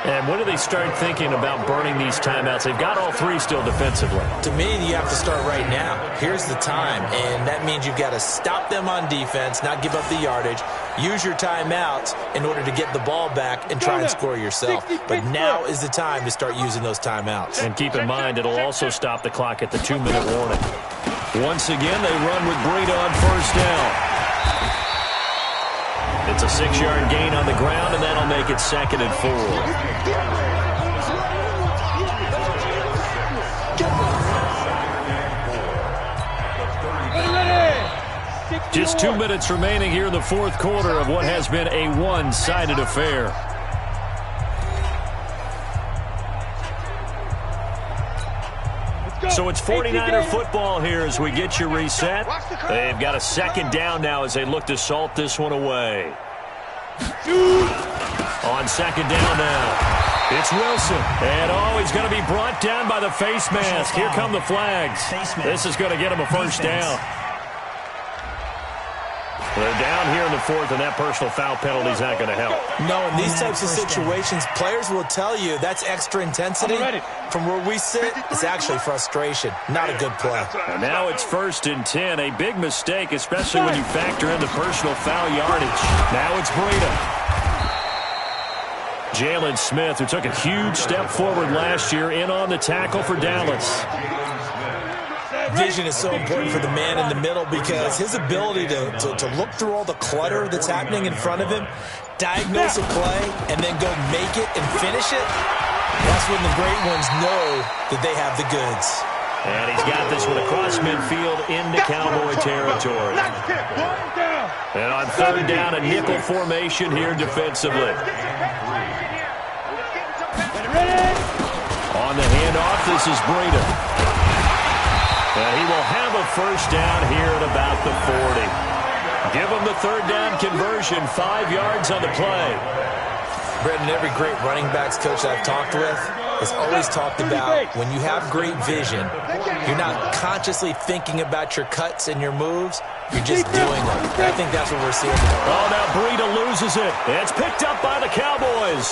And when do they start thinking about burning these timeouts? They've got all 3 still defensively. To me, you have to start right now. Here's the time, and that means you've got to stop them on defense, not give up the yardage, use your timeouts in order to get the ball back and try and score yourself. But now is the time to start using those timeouts. And keep in mind, it'll also stop the clock at the 2-minute warning. Once again, they run with Breida on 1st down. It's a 6-yard gain on the ground, and that'll make it 2nd and 4. Just 2 minutes remaining here in the 4th quarter of what has been a one-sided affair. So it's 49er football here as we get you reset. They've got a 2nd down now as they look to salt this one away. On 2nd down now, it's Wilson. And, he's going to be brought down by the face mask. Here come the flags. This is going to get him a 1st down. They're down here in the 4th, and that personal foul penalty is not going to help. No, in these types of situations, players will tell you that's extra intensity. From where we sit, it's actually frustration. Not a good play. And now it's 1st and 10. A big mistake, especially when you factor in the personal foul yardage. Now it's Breida. Jalen Smith, who took a huge step forward last year, in on the tackle for Dallas. Vision is so important for the man in the middle because his ability to look through all the clutter that's happening in front of him, diagnose a play, and then go make it and finish it, that's when the great ones know that they have the goods. And he's got this one across midfield into Cowboy territory. And on 3rd down, a nickel formation here defensively. On the handoff, this is Breida. And he will have a 1st down here at about the 40. Give him the 3rd down conversion, 5 yards on the play. Brendan, every great running backs coach I've talked with has always talked about when you have great vision, you're not consciously thinking about your cuts and your moves, you're just doing them. And I think that's what we're seeing. Oh, now Breida loses it. It's picked up by the Cowboys.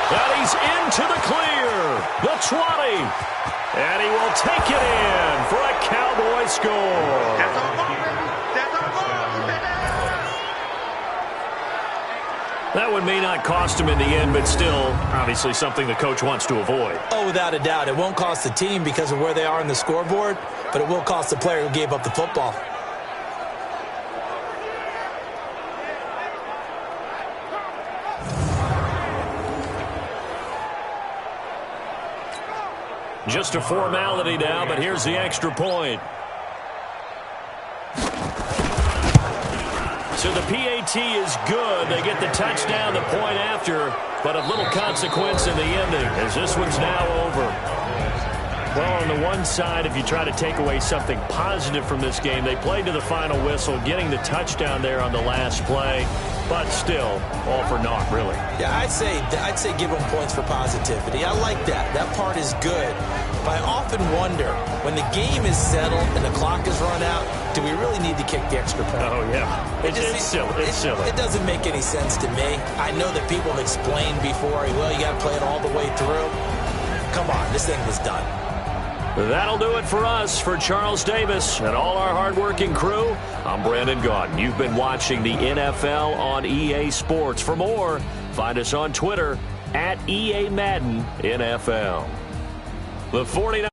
And he's into the clear. The 20. And he will take it in for a Cowboy score. That one may not cost him in the end, but still, obviously something the coach wants to avoid. Oh, without a doubt. It won't cost the team because of where they are in the scoreboard, but it will cost the player who gave up the football. Just a formality now, but here's the extra point. So the PAT is good. They get the touchdown, the point after, but of little consequence in the ending as this one's now over. Well, on the one side, if you try to take away something positive from this game, they played to the final whistle, getting the touchdown there on the last play, but still, all for naught, really. Yeah, I'd say give them points for positivity. I like that. That part is good. But I often wonder, when the game is settled and the clock is run out, do we really need to kick the extra point? Oh, yeah. It's silly. It's silly. It doesn't make any sense to me. I know that people have explained before, well, you got to play it all the way through. Come on, this thing was done. That'll do it for us. For Charles Davis and all our hardworking crew, I'm Brandon Gaudin. You've been watching the NFL on EA Sports. For more, find us on Twitter @EA Madden NFL. The 49ers